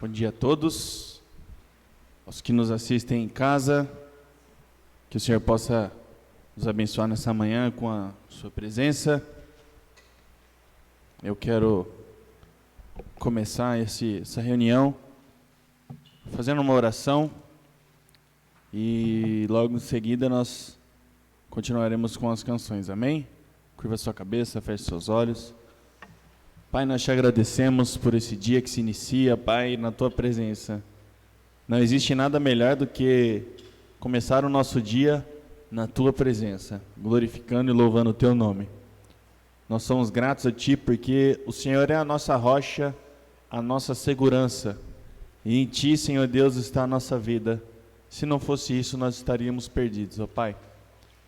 Bom dia a todos, aos que nos assistem em casa, que o Senhor possa nos abençoar nessa manhã com a sua presença. Eu quero começar essa reunião fazendo uma oração e logo em seguida nós continuaremos com as canções, amém? Curva sua cabeça, feche seus olhos. Pai, nós te agradecemos por esse dia que se inicia, Pai, na Tua presença. Não existe nada melhor do que começar o nosso dia na Tua presença, glorificando e louvando o Teu nome. Nós somos gratos a Ti porque o Senhor é a nossa rocha, a nossa segurança. E em Ti, Senhor Deus, está a nossa vida. Se não fosse isso, nós estaríamos perdidos, ó Pai.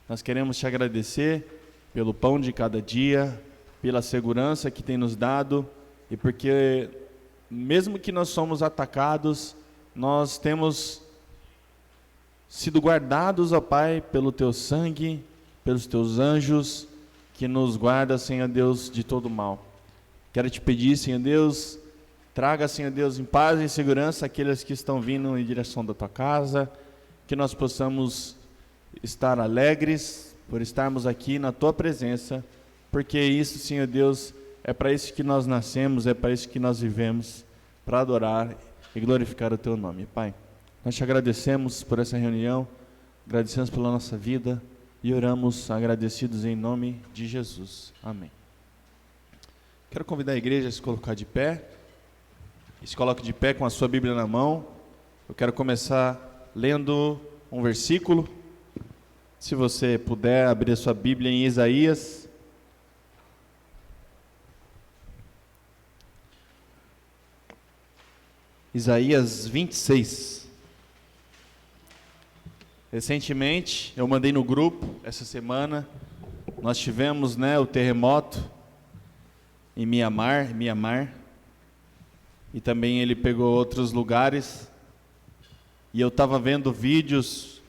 Nós queremos Te agradecer pelo pão de cada dia, pela segurança que tem nos dado e porque mesmo que nós somos atacados, nós temos sido guardados, ó Pai, pelo Teu sangue, pelos Teus anjos que nos guarda, Senhor Deus, de todo mal. Quero Te pedir, Senhor Deus, traga, Senhor Deus, em paz e segurança aqueles que estão vindo em direção da Tua casa, que nós possamos estar alegres por estarmos aqui na Tua presença, porque isso, Senhor Deus, é para isso que nós nascemos, é para isso que nós vivemos, para adorar e glorificar o Teu nome. Pai, nós Te agradecemos por essa reunião, agradecemos pela nossa vida e oramos agradecidos em nome de Jesus. Amém. Quero convidar a igreja a se colocar de pé, e se coloque de pé com a sua Bíblia na mão. Eu quero começar lendo um versículo. Se você puder abrir a sua Bíblia em Isaías, Isaías 26. Recentemente, eu mandei no grupo, essa semana, nós tivemos, o terremoto em Mianmar, e também ele pegou outros lugares, e eu estava vendo vídeos,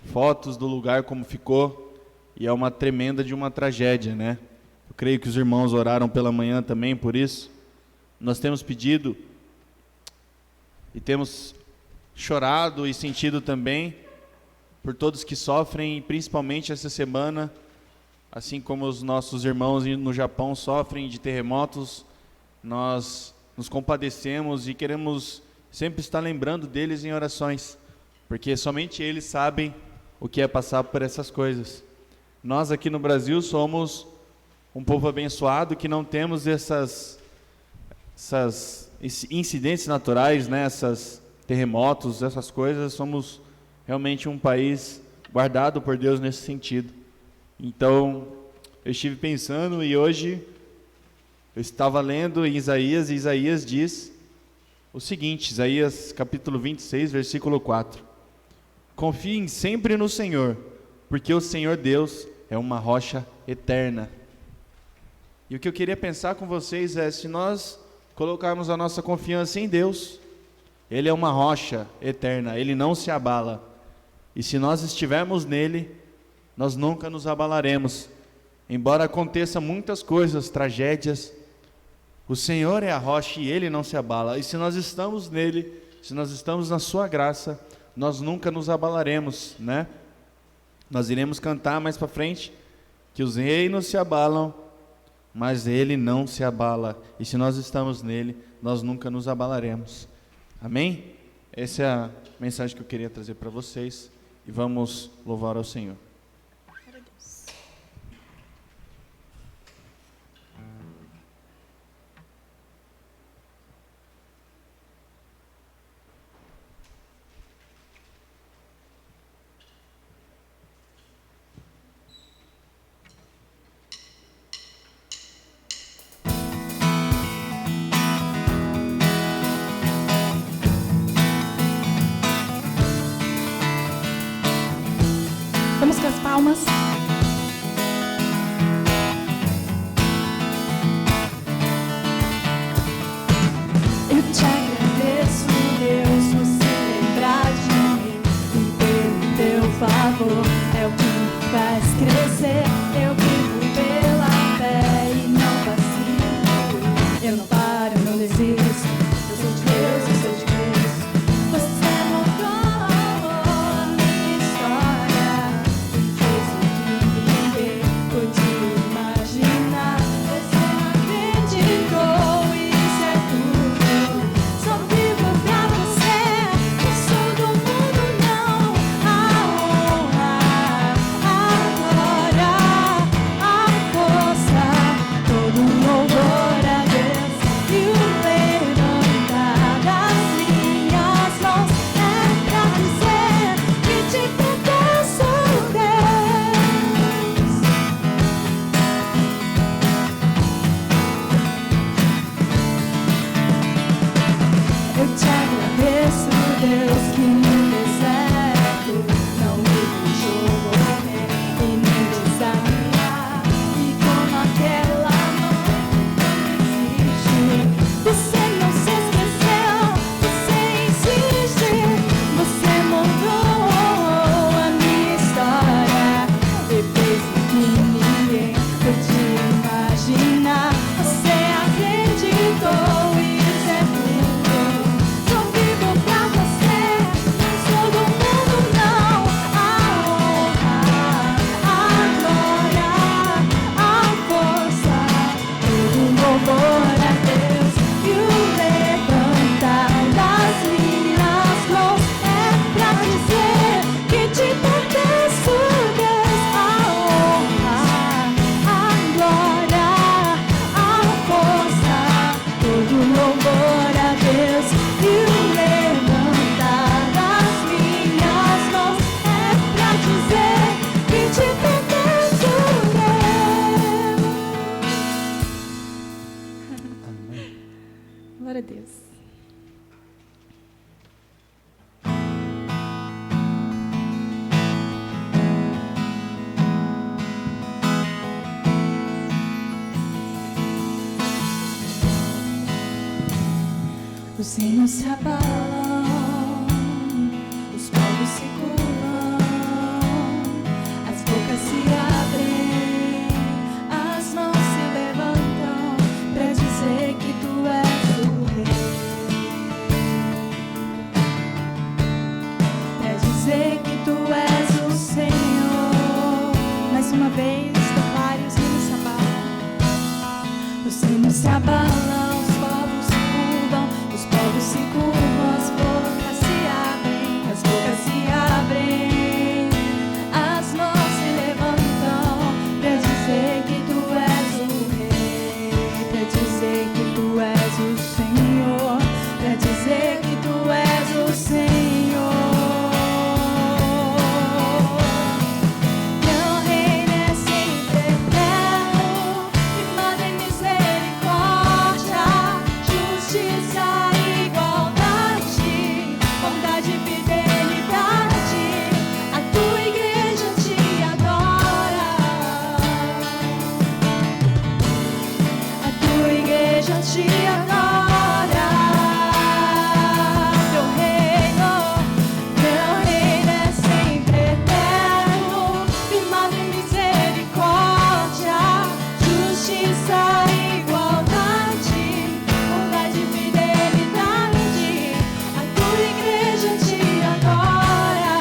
fotos do lugar como ficou, e é uma tremenda de uma tragédia, Eu creio que os irmãos oraram pela manhã também por isso. Nós temos pedido e temos chorado e sentido também por todos que sofrem, principalmente essa semana, assim como os nossos irmãos no Japão sofrem de terremotos, nós nos compadecemos e queremos sempre estar lembrando deles em orações, porque somente eles sabem o que é passar por essas coisas. Nós aqui no Brasil somos um povo abençoado que não temos esses incidentes naturais, esses terremotos, essas coisas. Somos realmente um país guardado por Deus nesse sentido. Então, eu estive pensando e hoje eu estava lendo em Isaías, e Isaías diz o seguinte, Isaías capítulo 26, versículo 4. Confiem sempre no Senhor, porque o Senhor Deus é uma rocha eterna. E o que eu queria pensar com vocês é, se nós colocarmos a nossa confiança em Deus, Ele é uma rocha eterna, Ele não se abala. E se nós estivermos nele, nós nunca nos abalaremos. Embora aconteça muitas coisas, tragédias, o Senhor é a rocha e Ele não se abala. E se nós estamos nele, se nós estamos na sua graça, nós nunca nos abalaremos, Nós iremos cantar mais para frente que os reinos se abalam, mas Ele não se abala, e se nós estamos nele, nós nunca nos abalaremos. Amém? Essa é a mensagem que eu queria trazer para vocês, e vamos louvar ao Senhor. Vamos com as palmas. Eu te agradeço, Deus, por se lembrar de mim, e pelo teu favor é o que me faz crescer. Eu vivo pela fé e não vacilo. Eu não paro, eu não desisto. Eu sou de Deus, eu sou Glória a Deus. Os reinos se abalam, os povos se curvam, as bocas se abrem, as mãos se levantam para dizer que tu és o rei, para dizer que tu és o Senhor. Mais uma vez, declare: os reinos se abalam, os reinos se abalam. Se curvam, as bocas se abrem, as mãos se levantam para dizer que tu és o rei, para dizer que tu és o Senhor, para dizer que tu és o Senhor. Teu reino é sempre eterno, firmado em misericórdia, justiça. Te adora, teu reino é sempre eterno, firmado em misericórdia, justiça, igualdade, bondade e fidelidade. A tua igreja te adora,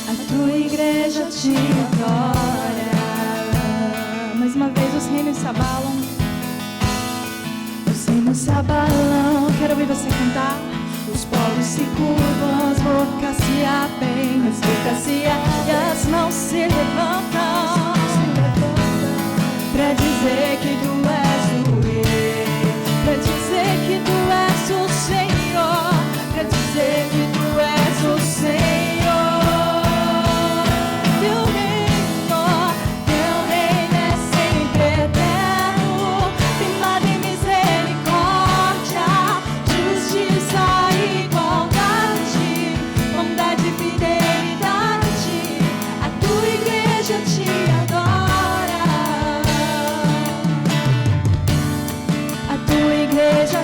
a tua igreja te adora. Mais uma vez, os reinos se abalam, os reinos se abalam. Quero ouvir você cantar. Os povos se curvam, as bocas se abrem, e as mãos se levantam para dizer que tu és o rei, para dizer que tu és o Senhor, para dizer que tu és o Senhor.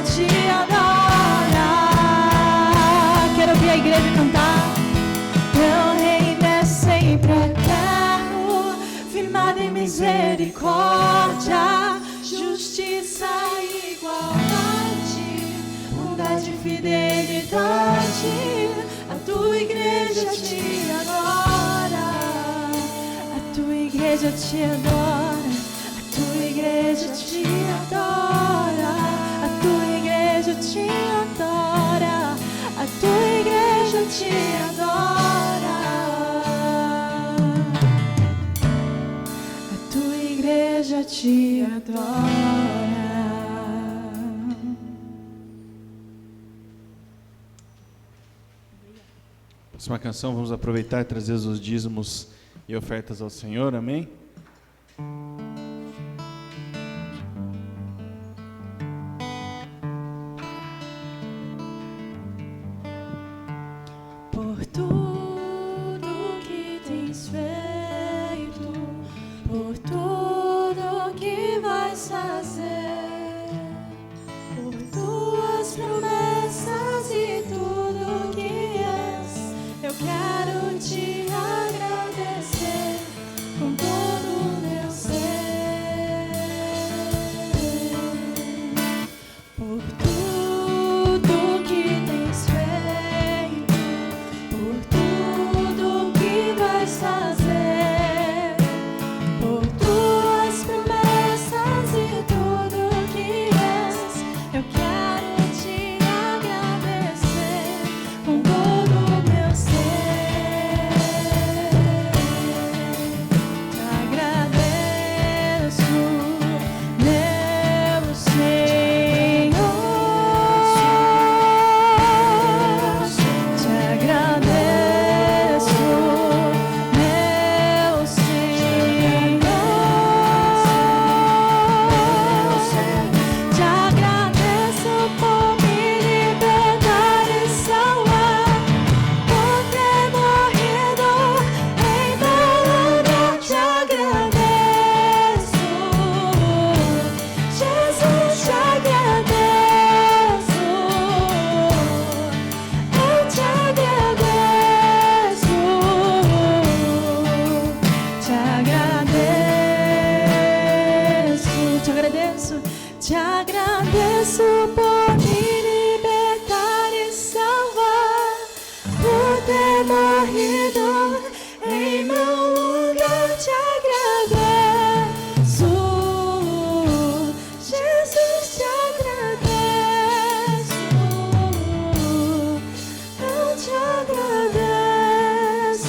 Te adora. Quero ouvir a igreja cantar. Teu reino é sempre eterno, firmado em misericórdia, justiça, igualdade, bondade e fidelidade. A tua igreja te adora, a tua igreja te adora, a tua igreja te adora. A tua igreja te adora, a tua igreja te adora, a tua igreja te adora. Próxima canção, vamos aproveitar e trazer os dízimos e ofertas ao Senhor, amém? Por tudo que tens feito, por tudo que vais fazer, por tuas promessas e tudo que és, eu quero te agradecer com todo o meu ser. Por tudo que tens feito, por tudo que vais fazer, por tuas promessas e tudo Te agradeço por me libertar e salvar, por ter morrido em meu lugar. Te agradeço, Jesus, te agradeço, eu te agradeço,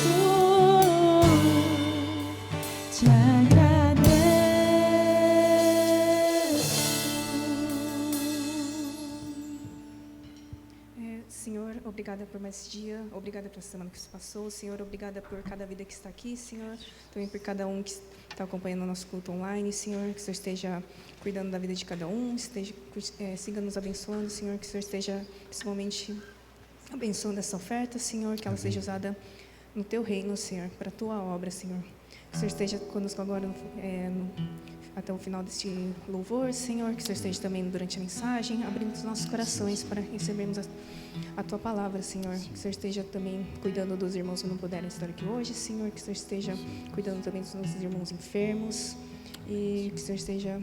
te agradeço. Senhor, obrigada por mais esse dia, obrigada pela semana que se passou, Senhor, obrigada por cada vida que está aqui, Senhor, também por cada um que está acompanhando o nosso culto online, Senhor, que o Senhor esteja cuidando da vida de cada um, siga nos abençoando, Senhor, que o Senhor esteja principalmente abençoando essa oferta, Senhor, que ela seja usada no Teu reino, Senhor, para a Tua obra, Senhor. Que o Senhor esteja conosco agora até o final deste louvor, Senhor, que o Senhor esteja também durante a mensagem, abrindo os nossos corações para recebermos a Tua palavra, Senhor. Que o Senhor esteja também cuidando dos irmãos que não puderam estar aqui hoje, Senhor. Que o Senhor esteja cuidando também dos nossos irmãos enfermos e que o Senhor esteja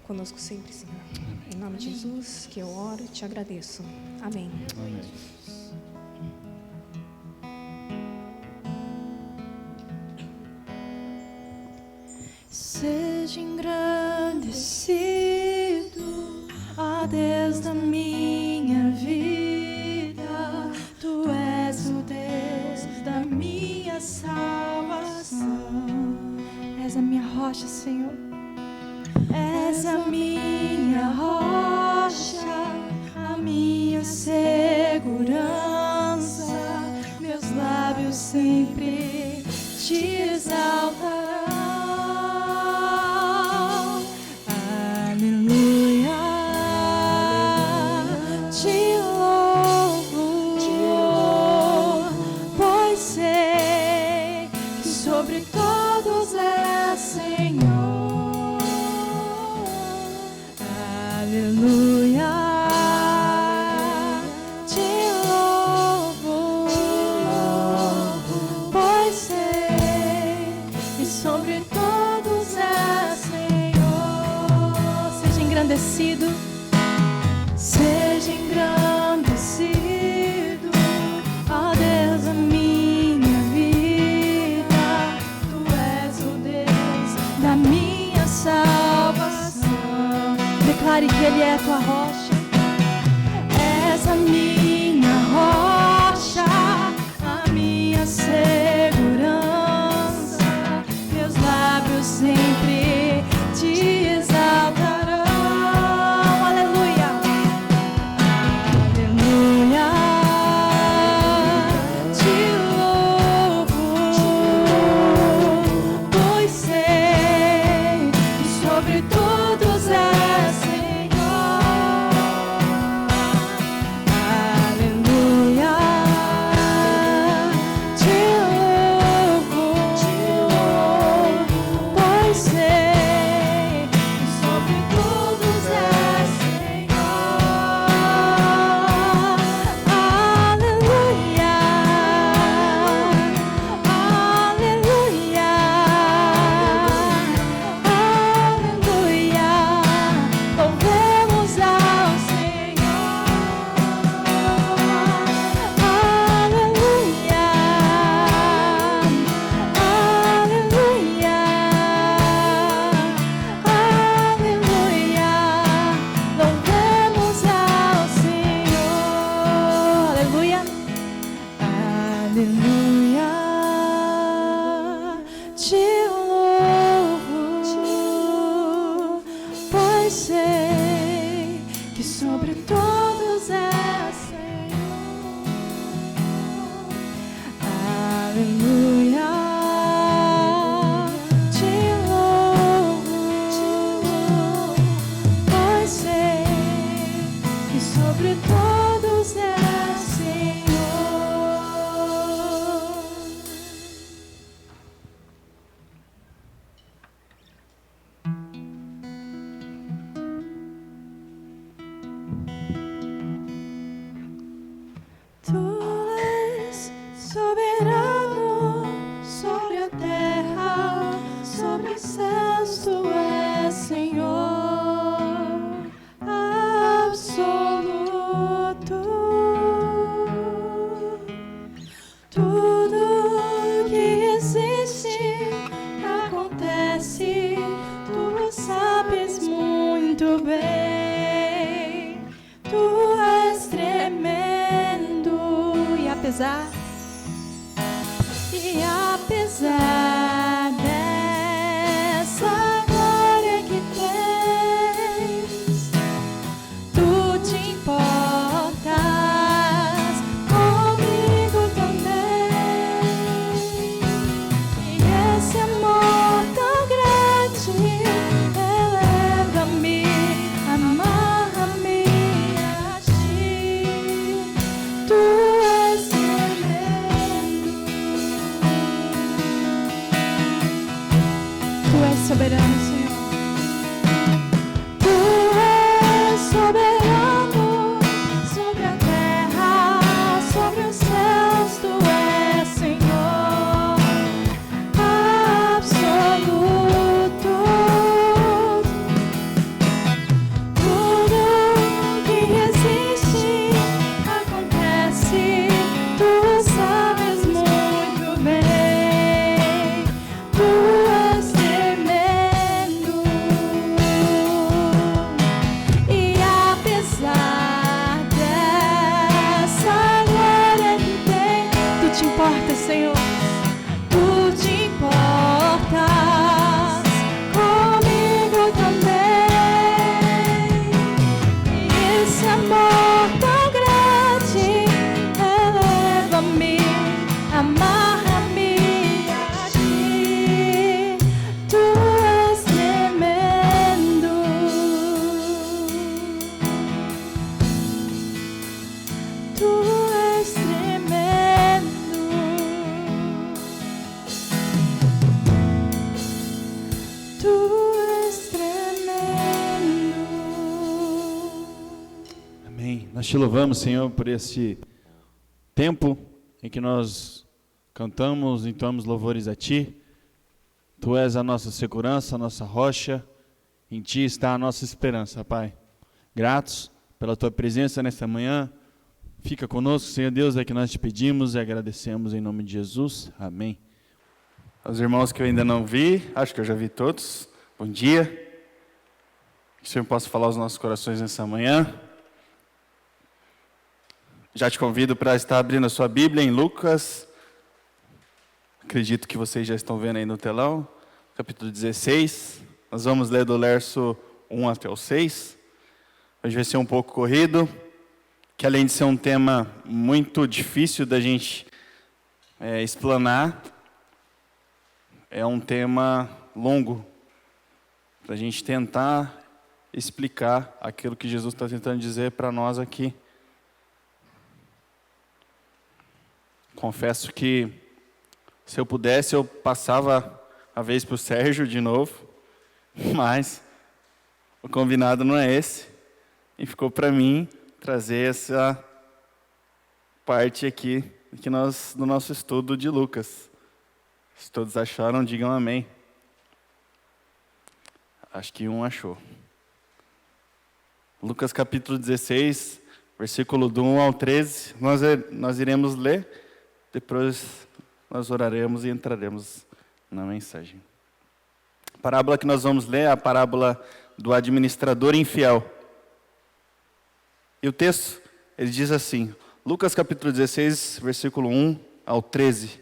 conosco sempre, Senhor. Em nome de Jesus, que eu oro e te agradeço. Amém. Amém. Seja engrandecido, ó Deus da minha vida. Tu és o Deus da minha salvação. És a minha rocha, Senhor. És a minha rocha, a minha segurança. Meus lábios sempre te exaltarão. Seja engrandecido, ó Deus da minha vida. Tu és o Deus da minha salvação. Declare que Ele é a tua rocha. És a minha rocha, a minha segurança. Meus lábios sempre te exaltarão. muito bem. Tu és tremendo. E apesar dessa glória que tens, tu te importas comigo também. E esse amor tão grande eleva-me, amarra-me a ti. Tu és tremendo. Tu és soberano, Senhor. Tu és soberano sobre a terra, sobre os céus. Tu és Senhor absoluto. Tudo que existe acontece. Tu sabes muito bem. Tu és tremendo. E apesar dessa glória que tem, tu te importas, Senhor. Tu te importas comigo também. E esse amor tão grande eleva-me, amarra-me a ti. Tu és tremendo. Tu és tremendo. Tu és tremendo. Amém. Nós te louvamos, Senhor, por esse tempo em que nós cantamos, entoamos louvores a Ti. Tu és a nossa segurança, a nossa rocha. Em Ti está a nossa esperança, Pai. Gratos pela Tua presença nesta manhã. Fica conosco, Senhor Deus, é que nós te pedimos e agradecemos em nome de Jesus. Amém. Os irmãos que eu ainda não vi, acho que eu já vi todos. Bom dia. Que o Senhor possa falar aos nossos corações nessa manhã. Já te convido para estar abrindo a sua Bíblia em Lucas. Acredito que vocês já estão vendo aí no telão. Capítulo 16. Nós vamos ler do verso 1 até o 6. Hoje vai ser um pouco corrido, que além de ser um tema muito difícil da gente explanar, é um tema longo, para a gente tentar explicar aquilo que Jesus está tentando dizer para nós aqui. Confesso que, se eu pudesse, eu passava a vez para o Sérgio de novo, mas o combinado não é esse, e ficou para mim trazer essa parte aqui do nosso estudo de Lucas. Se todos acharam, digam amém. Acho que um achou. Lucas capítulo 16, versículo do 1 ao 13, nós iremos ler, depois nós oraremos e entraremos na mensagem. A parábola que nós vamos ler é a parábola do administrador infiel. E o texto, ele diz assim, Lucas capítulo 16, versículo 1 ao 13.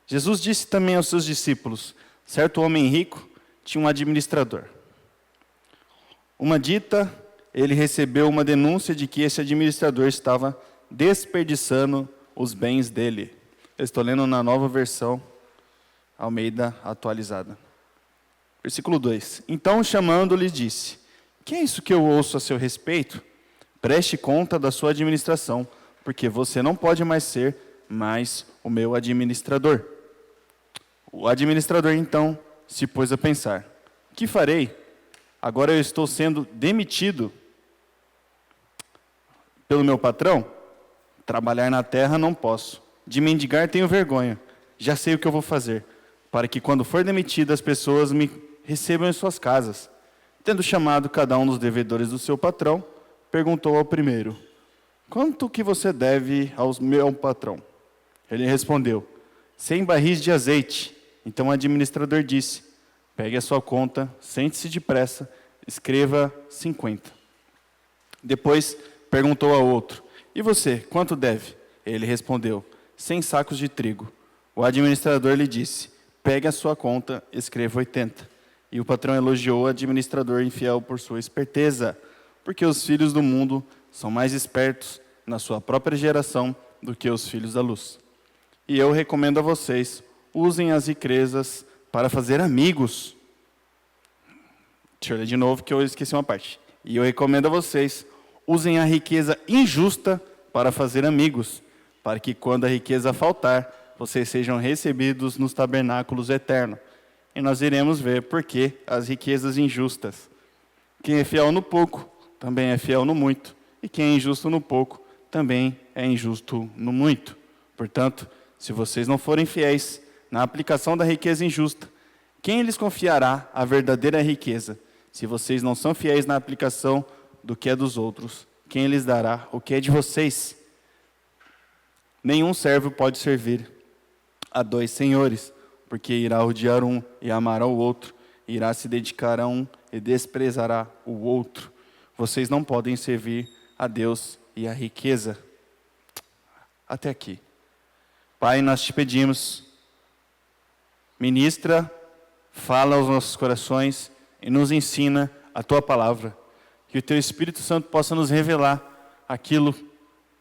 Jesus disse também aos seus discípulos, certo homem rico tinha um administrador. Uma dita, ele recebeu uma denúncia de que esse administrador estava desperdiçando os bens dele. Eu estou lendo na nova versão Almeida atualizada. Versículo 2. Então, chamando-lhe, disse, que é isso que eu ouço a seu respeito? Preste conta da sua administração, porque você não pode mais ser mais o meu administrador. O administrador, então, se pôs a pensar, que farei? Agora eu estou sendo demitido pelo meu patrão? Trabalhar na terra não posso. De mendigar tenho vergonha. Já sei o que eu vou fazer, para que quando for demitido as pessoas me recebam em suas casas. Tendo chamado cada um dos devedores do seu patrão, perguntou ao primeiro, quanto que você deve ao meu patrão? Ele respondeu, 100 barris de azeite. Então o administrador disse, pegue a sua conta, sente-se depressa, escreva 50. Depois perguntou ao outro: e você, quanto deve? Ele respondeu: 100 sacos de trigo. O administrador lhe disse: pegue a sua conta, escreva 80. E o patrão elogiou o administrador infiel por sua esperteza, porque os filhos do mundo são mais espertos na sua própria geração do que os filhos da luz. E eu recomendo a vocês, usem as riquezas para fazer amigos. Deixa eu ler de novo que eu esqueci uma parte. E eu recomendo a vocês, usem a riqueza injusta para fazer amigos, para que quando a riqueza faltar, vocês sejam recebidos nos tabernáculos eternos. E nós iremos ver por que as riquezas injustas. Quem é fiel no pouco, também é fiel no muito. E quem é injusto no pouco, também é injusto no muito. Portanto, se vocês não forem fiéis na aplicação da riqueza injusta, quem lhes confiará a verdadeira riqueza? Se vocês não são fiéis na aplicação do que é dos outros, quem lhes dará o que é de vocês? Nenhum servo pode servir a 2 senhores, porque irá odiar um e amará o outro, irá se dedicar a um e desprezará o outro. Vocês não podem servir a Deus e a riqueza. Até aqui. Pai, nós te pedimos, ministra, fala aos nossos corações e nos ensina a tua palavra. Que o teu Espírito Santo possa nos revelar aquilo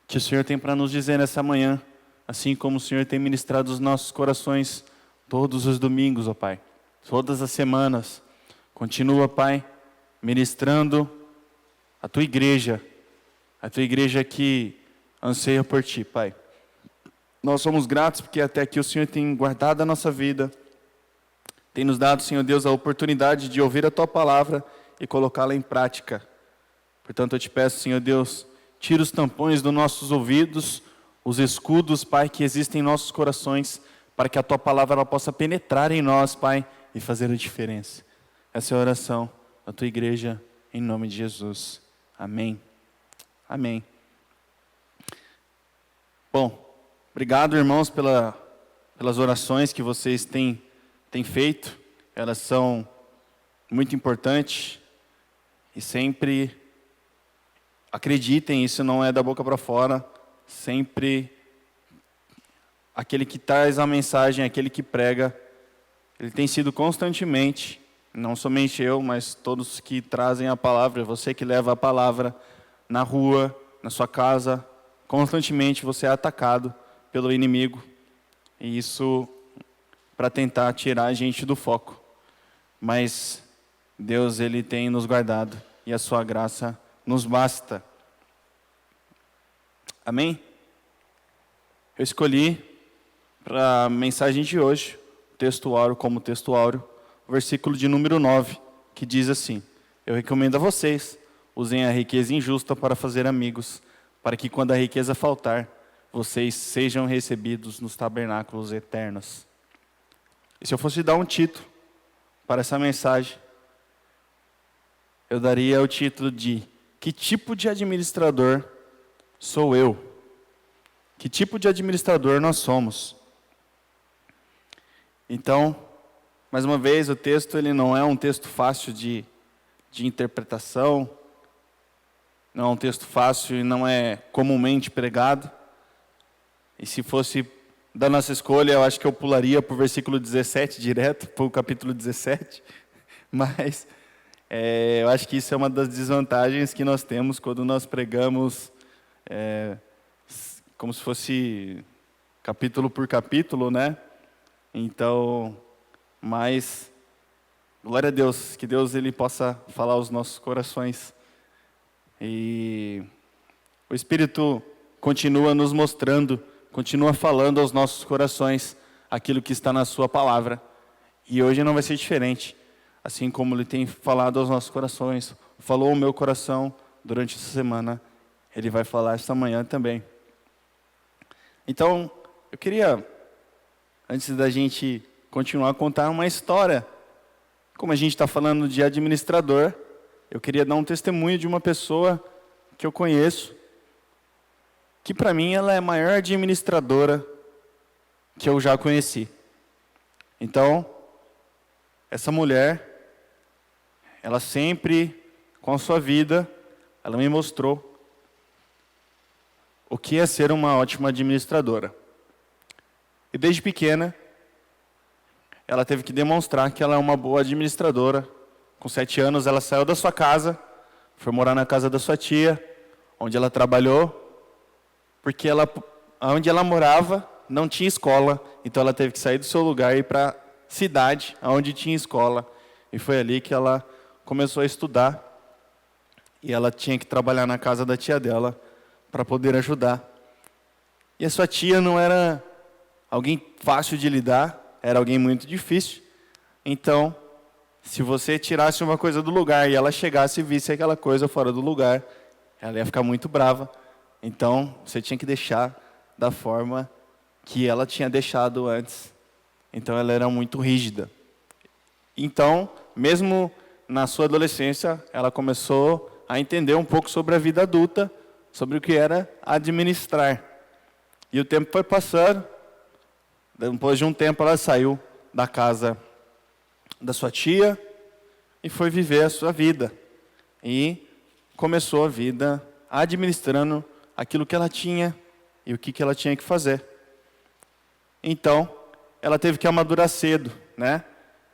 que o Senhor tem para nos dizer nessa manhã, assim como o Senhor tem ministrado os nossos corações todos os domingos, ó Pai, todas as semanas. Continua, Pai, ministrando a tua igreja que anseia por ti, Pai. Nós somos gratos porque até aqui o Senhor tem guardado a nossa vida, tem nos dado, Senhor Deus, a oportunidade de ouvir a tua palavra e colocá-la em prática. Portanto, eu te peço, Senhor Deus, tira os tampões dos nossos ouvidos, os escudos, Pai, que existem em nossos corações, para que a tua palavra ela possa penetrar em nós, Pai, e fazer a diferença. Essa é a oração da tua igreja, em nome de Jesus. Amém. Amém. Bom, obrigado, irmãos, pelas orações que vocês têm feito. Elas são muito importantes e sempre acreditem, isso não é da boca para fora, sempre aquele que traz a mensagem, aquele que prega, ele tem sido constantemente, não somente eu, mas todos que trazem a palavra, você que leva a palavra na rua, na sua casa, constantemente você é atacado pelo inimigo, e isso para tentar tirar a gente do foco. Mas Deus, ele tem nos guardado, e a sua graça nos basta. Amém? Eu escolhi para a mensagem de hoje, texto áureo como texto áureo, o versículo de número 9, que diz assim: eu recomendo a vocês, usem a riqueza injusta para fazer amigos, para que quando a riqueza faltar, vocês sejam recebidos nos tabernáculos eternos. E se eu fosse dar um título para essa mensagem, eu daria o título de: que tipo de administrador sou eu? Que tipo de administrador nós somos? Então, mais uma vez, o texto ele não é um texto fácil de interpretação, não é um texto fácil e não é comumente pregado. E se fosse da nossa escolha, eu acho que eu pularia para o versículo 17 direto, para o capítulo 17. Mas eu acho que isso é uma das desvantagens que nós temos quando nós pregamos como se fosse capítulo por capítulo, né? Então, mas glória a Deus, que Deus ele possa falar aos nossos corações. E o Espírito continua nos mostrando, continua falando aos nossos corações aquilo que está na sua palavra. E hoje não vai ser diferente. Assim como ele tem falado aos nossos corações, falou ao meu coração durante essa semana, ele vai falar esta manhã também. Então, eu queria, antes da gente continuar, contar uma história. Como a gente está falando de administrador, eu queria dar um testemunho de uma pessoa que eu conheço, que para mim ela é a maior administradora que eu já conheci. Então, essa mulher, ela sempre com a sua vida, ela me mostrou o que é ser uma ótima administradora. E desde pequena, ela teve que demonstrar que ela é uma boa administradora. Com 7 anos, ela saiu da sua casa, foi morar na casa da sua tia, onde ela trabalhou, porque onde ela morava não tinha escola, então ela teve que sair do seu lugar e ir para a cidade, onde tinha escola. E foi ali que ela começou a estudar, e ela tinha que trabalhar na casa da tia dela para poder ajudar. E a sua tia não era alguém fácil de lidar, era alguém muito difícil. Então, se você tirasse uma coisa do lugar e ela chegasse e visse aquela coisa fora do lugar, ela ia ficar muito brava. Então, você tinha que deixar da forma que ela tinha deixado antes. Então, ela era muito rígida. Então, mesmo na sua adolescência, ela começou a entender um pouco sobre a vida adulta, sobre o que era administrar. E o tempo foi passando. Depois de um tempo, ela saiu da casa da sua tia e foi viver a sua vida. E começou a vida administrando aquilo que ela tinha e o que ela tinha que fazer. Então, ela teve que amadurar cedo, né?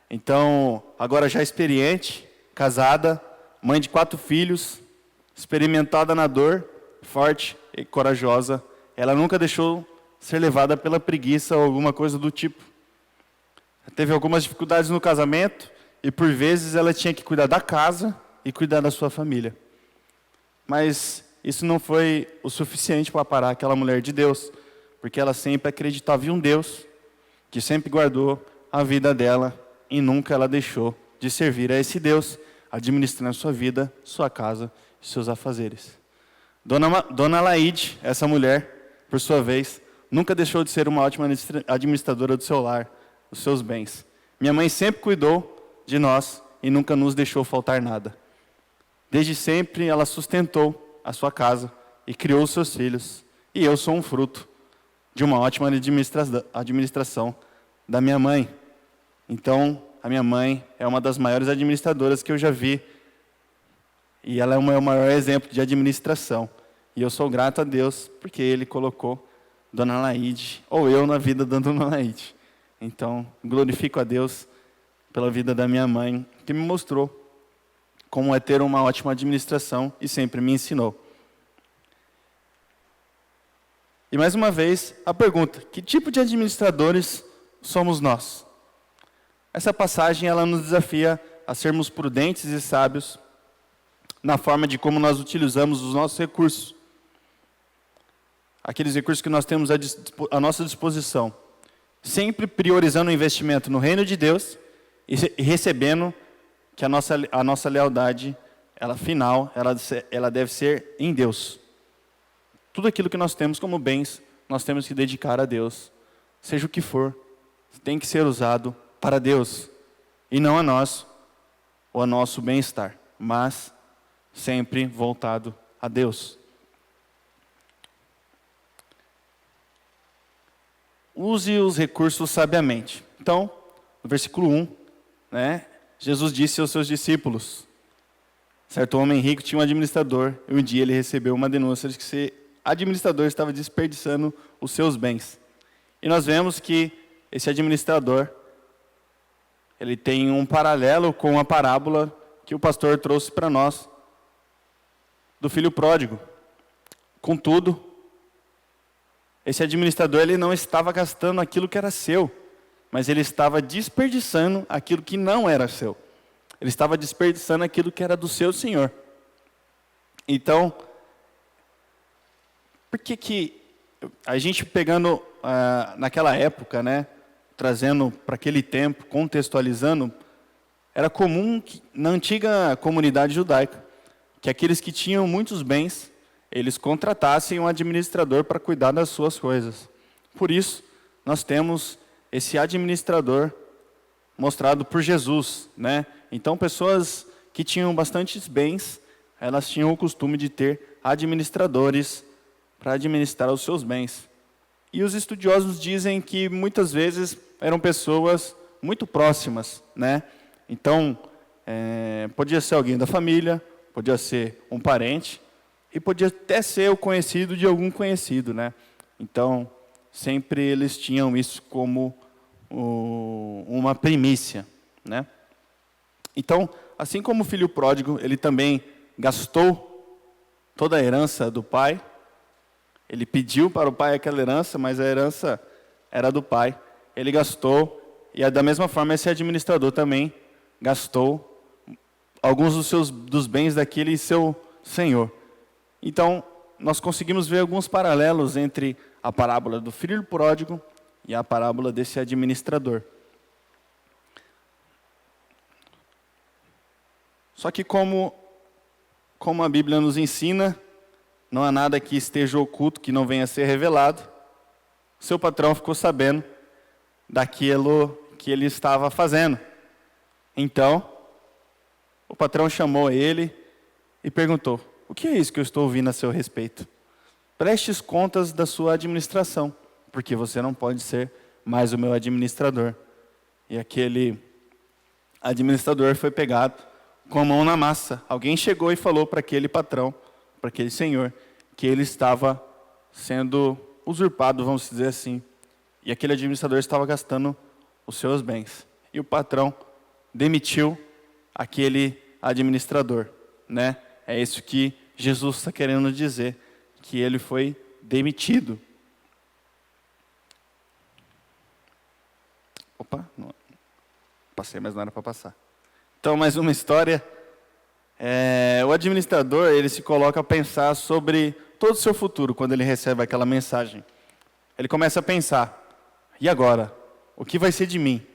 Então, agora já experiente, casada, mãe de 4 filhos, experimentada na dor, forte e corajosa, ela nunca deixou ser levada pela preguiça ou alguma coisa do tipo. Teve algumas dificuldades no casamento e por vezes ela tinha que cuidar da casa e cuidar da sua família. Mas isso não foi o suficiente para parar aquela mulher de Deus, porque ela sempre acreditava em um Deus que sempre guardou a vida dela e nunca ela deixou de servir a esse Deus, administrando sua vida, sua casa e seus afazeres. Dona Laide, essa mulher, por sua vez, nunca deixou de ser uma ótima administradora do seu lar, dos seus bens. Minha mãe sempre cuidou de nós e nunca nos deixou faltar nada. Desde sempre ela sustentou a sua casa e criou os seus filhos. E eu sou um fruto de uma ótima administração da minha mãe. Então, a minha mãe é uma das maiores administradoras que eu já vi. E ela é o meu maior exemplo de administração. E eu sou grato a Deus porque Ele colocou Dona Laide, ou eu na vida da Dona Laide. Então, glorifico a Deus pela vida da minha mãe, que me mostrou como é ter uma ótima administração e sempre me ensinou. E mais uma vez, a pergunta: que tipo de administradores somos nós? Essa passagem ela nos desafia a sermos prudentes e sábios na forma de como nós utilizamos os nossos recursos. Aqueles recursos que nós temos à nossa disposição. Sempre priorizando o investimento no reino de Deus e recebendo que a nossa lealdade, ela deve ser em Deus. Tudo aquilo que nós temos como bens, nós temos que dedicar a Deus. Seja o que for, tem que ser usado para Deus. E não a nós, ou a nosso bem-estar, mas sempre voltado a Deus. Use os recursos sabiamente. Então, no versículo 1, Jesus disse aos seus discípulos: certo homem rico tinha um administrador, e um dia ele recebeu uma denúncia de que esse administrador estava desperdiçando os seus bens. E nós vemos que esse administrador, ele tem um paralelo com a parábola que o pastor trouxe para nós, do filho pródigo. Contudo, esse administrador ele não estava gastando aquilo que era seu, mas ele estava desperdiçando aquilo que não era seu. Ele estava desperdiçando aquilo que era do seu senhor. Então, por que a gente pegando naquela época, trazendo para aquele tempo, contextualizando, era comum que, na antiga comunidade judaica, que aqueles que tinham muitos bens, eles contratassem um administrador para cuidar das suas coisas. Por isso, nós temos esse administrador mostrado por Jesus, Então, pessoas que tinham bastantes bens, elas tinham o costume de ter administradores para administrar os seus bens. E os estudiosos dizem que muitas vezes eram pessoas muito próximas, Então, podia ser alguém da família, podia ser um parente e podia até ser o conhecido de algum conhecido, né? Então, sempre eles tinham isso como uma primícia, né? Então, assim como o filho pródigo, ele também gastou toda a herança do pai. Ele pediu para o pai aquela herança, mas a herança era do pai. Ele gastou, e da mesma forma esse administrador também gastou alguns dos bens daquele seu senhor. Então, nós conseguimos ver alguns paralelos entre a parábola do filho pródigo e a parábola desse administrador. Só que como a Bíblia nos ensina, não há nada que esteja oculto que não venha a ser revelado. Seu patrão ficou sabendo daquilo que ele estava fazendo. Então, o patrão chamou ele e perguntou: o que é isso que eu estou ouvindo a seu respeito? Prestes contas da sua administração, porque você não pode ser mais o meu administrador. E aquele administrador foi pegado com a mão na massa. Alguém chegou e falou para aquele patrão, para aquele senhor, que ele estava sendo usurpado, vamos dizer assim. E aquele administrador estava gastando os seus bens. E o patrão demitiu aquele administrador, né? É isso que Jesus está querendo dizer, que ele foi demitido. Opa, não, passei, mas não era para passar. Então, mais uma história. O administrador, ele se coloca a pensar sobre todo o seu futuro quando ele recebe aquela mensagem. Ele começa a pensar: e agora? O que vai ser de mim?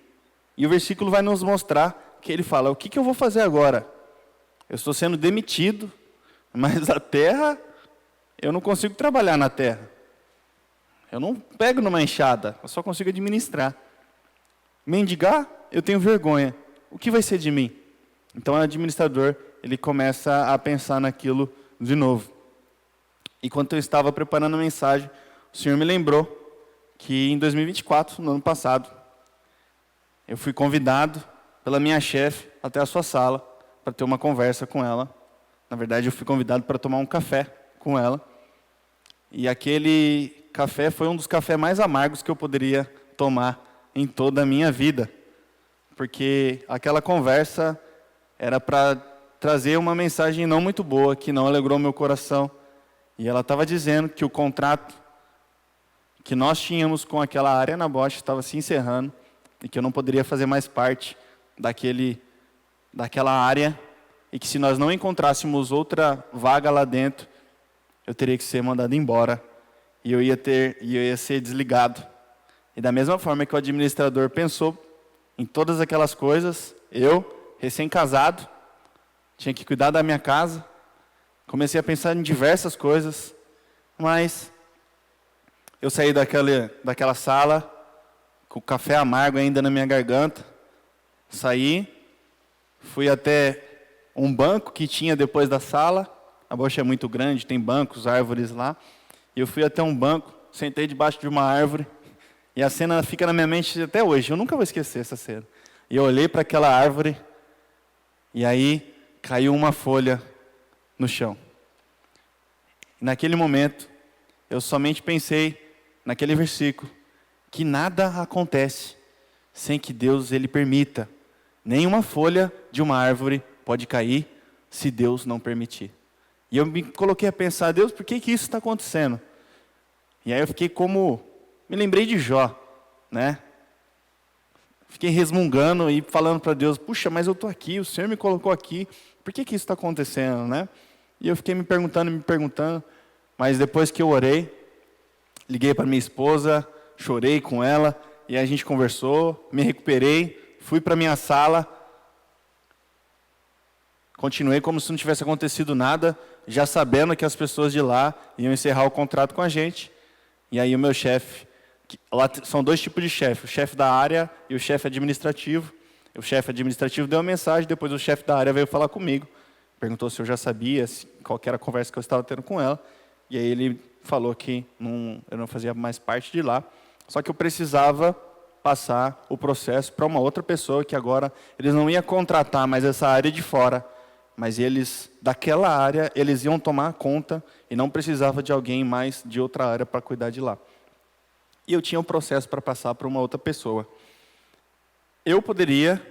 E o versículo vai nos mostrar que ele fala: o que eu vou fazer agora? Eu estou sendo demitido, mas a terra, eu não consigo trabalhar na terra. Eu não pego numa enxada, eu só consigo administrar. Mendigar, eu tenho vergonha. O que vai ser de mim? Então o administrador, ele começa a pensar naquilo de novo. Enquanto eu estava preparando a mensagem, o Senhor me lembrou que em 2024, no ano passado, eu fui convidado pela minha chefe até a sua sala para ter uma conversa com ela. Na verdade, eu fui convidado para tomar um café com ela. E aquele café foi um dos cafés mais amargos que eu poderia tomar em toda a minha vida. Porque aquela conversa era para trazer uma mensagem não muito boa, que não alegrou meu coração. E ela estava dizendo que o contrato que nós tínhamos com aquela área na Bosch estava se encerrando e que eu não poderia fazer mais parte daquela área e que se nós não encontrássemos outra vaga lá dentro, eu teria que ser mandado embora e eu ia ser desligado. E da mesma forma que o administrador pensou em todas aquelas coisas, eu, recém-casado, tinha que cuidar da minha casa, comecei a pensar em diversas coisas, mas eu saí daquela sala, com o café amargo ainda na minha garganta, saí, fui até um banco que tinha depois da sala, a Bosch é muito grande, tem bancos, árvores lá, e eu fui até um banco, sentei debaixo de uma árvore, e a cena fica na minha mente até hoje, eu nunca vou esquecer essa cena. E eu olhei para aquela árvore, e aí caiu uma folha no chão. E naquele momento, eu somente pensei naquele versículo, que nada acontece sem que Deus ele permita. Nenhuma folha de uma árvore pode cair se Deus não permitir. E eu me coloquei a pensar: Deus, por que isso está acontecendo? E aí eu fiquei me lembrei de Jó, né? Fiquei resmungando e falando para Deus: puxa, mas eu estou aqui, o Senhor me colocou aqui, por que isso está acontecendo, né? E eu fiquei me perguntando, mas depois que eu orei, liguei para minha esposa, chorei com ela, e a gente conversou, me recuperei, fui para minha sala, continuei como se não tivesse acontecido nado, já sabendo que as pessoas de lá iam encerrar o contrato com a gente. E aí o meu chefe, lá são dois tipos de chefe, o chefe da área e o chefe administrativo. O chefe administrativo deu uma mensagem, depois o chefe da área veio falar comigo, perguntou se eu já sabia, qual que era a conversa que eu estava tendo com ela, e aí ele falou que eu não fazia mais parte de lá, só que eu precisava passar o processo para uma outra pessoa, que agora eles não iam contratar mais essa área de fora, mas eles, daquela área, eles iam tomar conta e não precisava de alguém mais de outra área para cuidar de lá. E eu tinha um processo para passar para uma outra pessoa. Eu poderia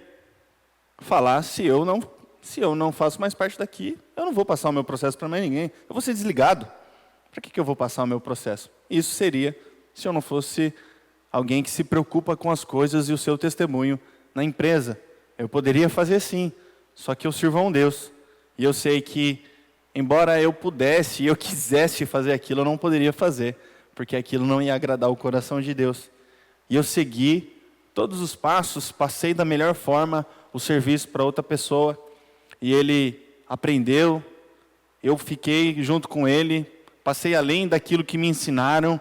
falar, se eu não faço mais parte daqui, eu não vou passar o meu processo para mais ninguém. Eu vou ser desligado. Para que eu vou passar o meu processo? Isso seria se eu não fosse alguém que se preocupa com as coisas e o seu testemunho na empresa. Eu poderia fazer sim, só que eu sirvo a um Deus. E eu sei que, embora eu pudesse e eu quisesse fazer aquilo, eu não poderia fazer, porque aquilo não ia agradar o coração de Deus. E eu segui todos os passos, passei da melhor forma o serviço para outra pessoa. E ele aprendeu, eu fiquei junto com ele, passei além daquilo que me ensinaram,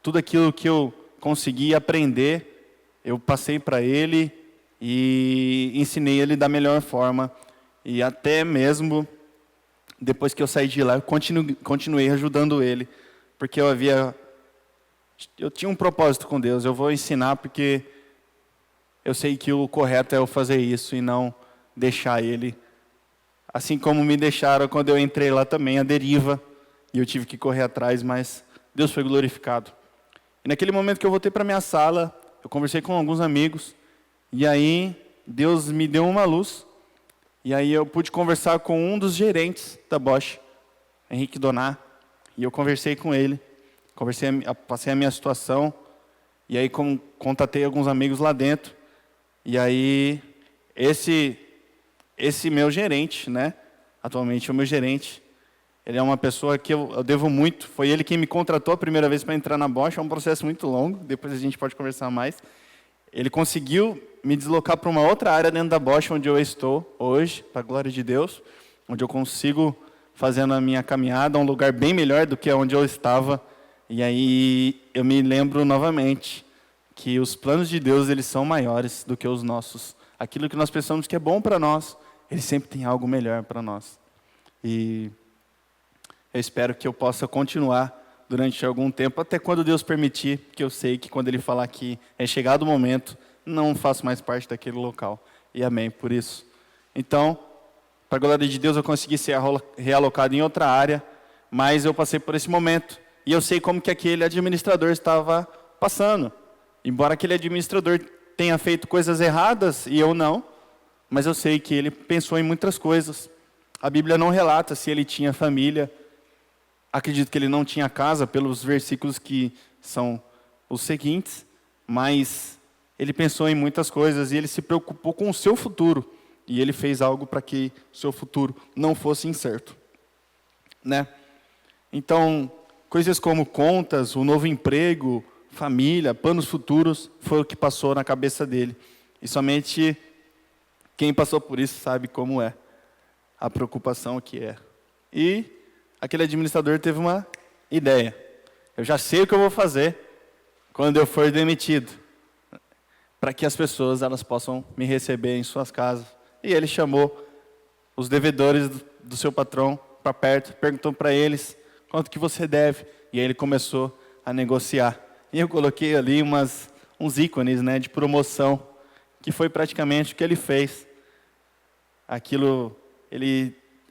tudo aquilo que eu consegui aprender, eu passei para ele e ensinei ele da melhor forma. E até mesmo depois que eu saí de lá, eu continuei ajudando ele, porque eu tinha um propósito com Deus. Eu vou ensinar porque eu sei que o correto é eu fazer isso e não deixar ele, assim como me deixaram quando eu entrei lá também, a deriva, e eu tive que correr atrás, mas Deus foi glorificado. E naquele momento que eu voltei para minha sala, eu conversei com alguns amigos, e aí Deus me deu uma luz, e aí eu pude conversar com um dos gerentes da Bosch, Henrique Donar, e eu conversei com ele, passei a minha situação, e aí contatei alguns amigos lá dentro, e aí esse meu gerente, né, atualmente é o meu gerente, ele é uma pessoa que eu devo muito, foi ele quem me contratou a primeira vez para entrar na Bosch, é um processo muito longo, depois a gente pode conversar mais. Ele conseguiu me deslocar para uma outra área dentro da Bosch, onde eu estou hoje, para a glória de Deus, onde eu consigo, fazendo a minha caminhada, um lugar bem melhor do que onde eu estava. E aí eu me lembro novamente que os planos de Deus, eles são maiores do que os nossos. Aquilo que nós pensamos que é bom para nós, Ele sempre tem algo melhor para nós. E eu espero que eu possa continuar durante algum tempo, até quando Deus permitir, porque eu sei que quando Ele falar que é chegado o momento, não faço mais parte daquele local. E amém por isso. Então, para a glória de Deus, eu consegui ser realocado em outra área, mas eu passei por esse momento. E eu sei como que aquele administrador estava passando. Embora aquele administrador tenha feito coisas erradas, e eu não, mas eu sei que ele pensou em muitas coisas. A Bíblia não relata se ele tinha família. Acredito que ele não tinha casa, pelos versículos que são os seguintes, mas ele pensou em muitas coisas e ele se preocupou com o seu futuro. E ele fez algo para que o seu futuro não fosse incerto, né? Então, coisas como contas, o novo emprego, família, planos futuros, foi o que passou na cabeça dele. E somente quem passou por isso sabe como é a preocupação que é. E aquele administrador teve uma ideia. Eu já sei o que eu vou fazer quando eu for demitido, para que as pessoas elas possam me receber em suas casas. E ele chamou os devedores do seu patrão para perto, perguntou para eles quanto que você deve. E aí ele começou a negociar. E eu coloquei ali uns ícones, né, de promoção, que foi praticamente o que ele fez.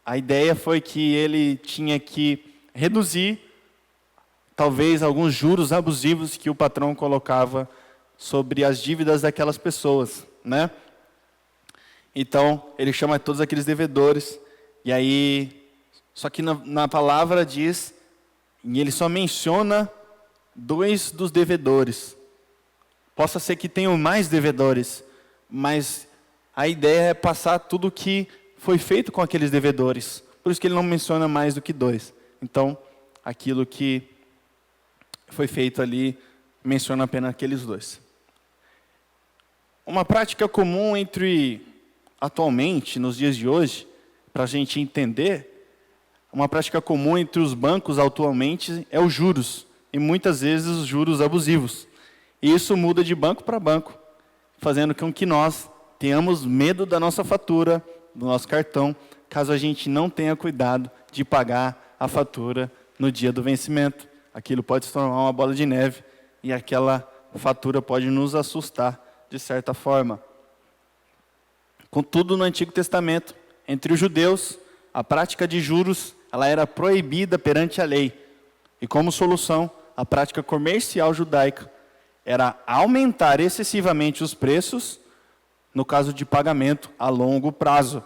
A ideia foi que ele tinha que reduzir, talvez, alguns juros abusivos que o patrão colocava sobre as dívidas daquelas pessoas, né? Então, ele chama todos aqueles devedores, e aí, só que na palavra diz, e ele só menciona 2 dos devedores. Possa ser que tenham mais devedores, mas a ideia é passar tudo que foi feito com aqueles devedores. Por isso que ele não menciona mais do que 2. Então, aquilo que foi feito ali, menciona apenas aqueles 2. Uma prática comum atualmente, nos dias de hoje, para a gente entender, uma prática comum entre os bancos atualmente é os juros. E muitas vezes os juros abusivos. E isso muda de banco para banco, fazendo com que nós tenhamos medo da nossa fatura, do nosso cartão, caso a gente não tenha cuidado de pagar a fatura no dia do vencimento. Aquilo pode se tornar uma bola de neve e aquela fatura pode nos assustar de certa forma. Contudo, no Antigo Testamento, entre os judeus, a prática de juros ela era proibida perante a lei. E como solução, a prática comercial judaica era aumentar excessivamente os preços no caso de pagamento a longo prazo.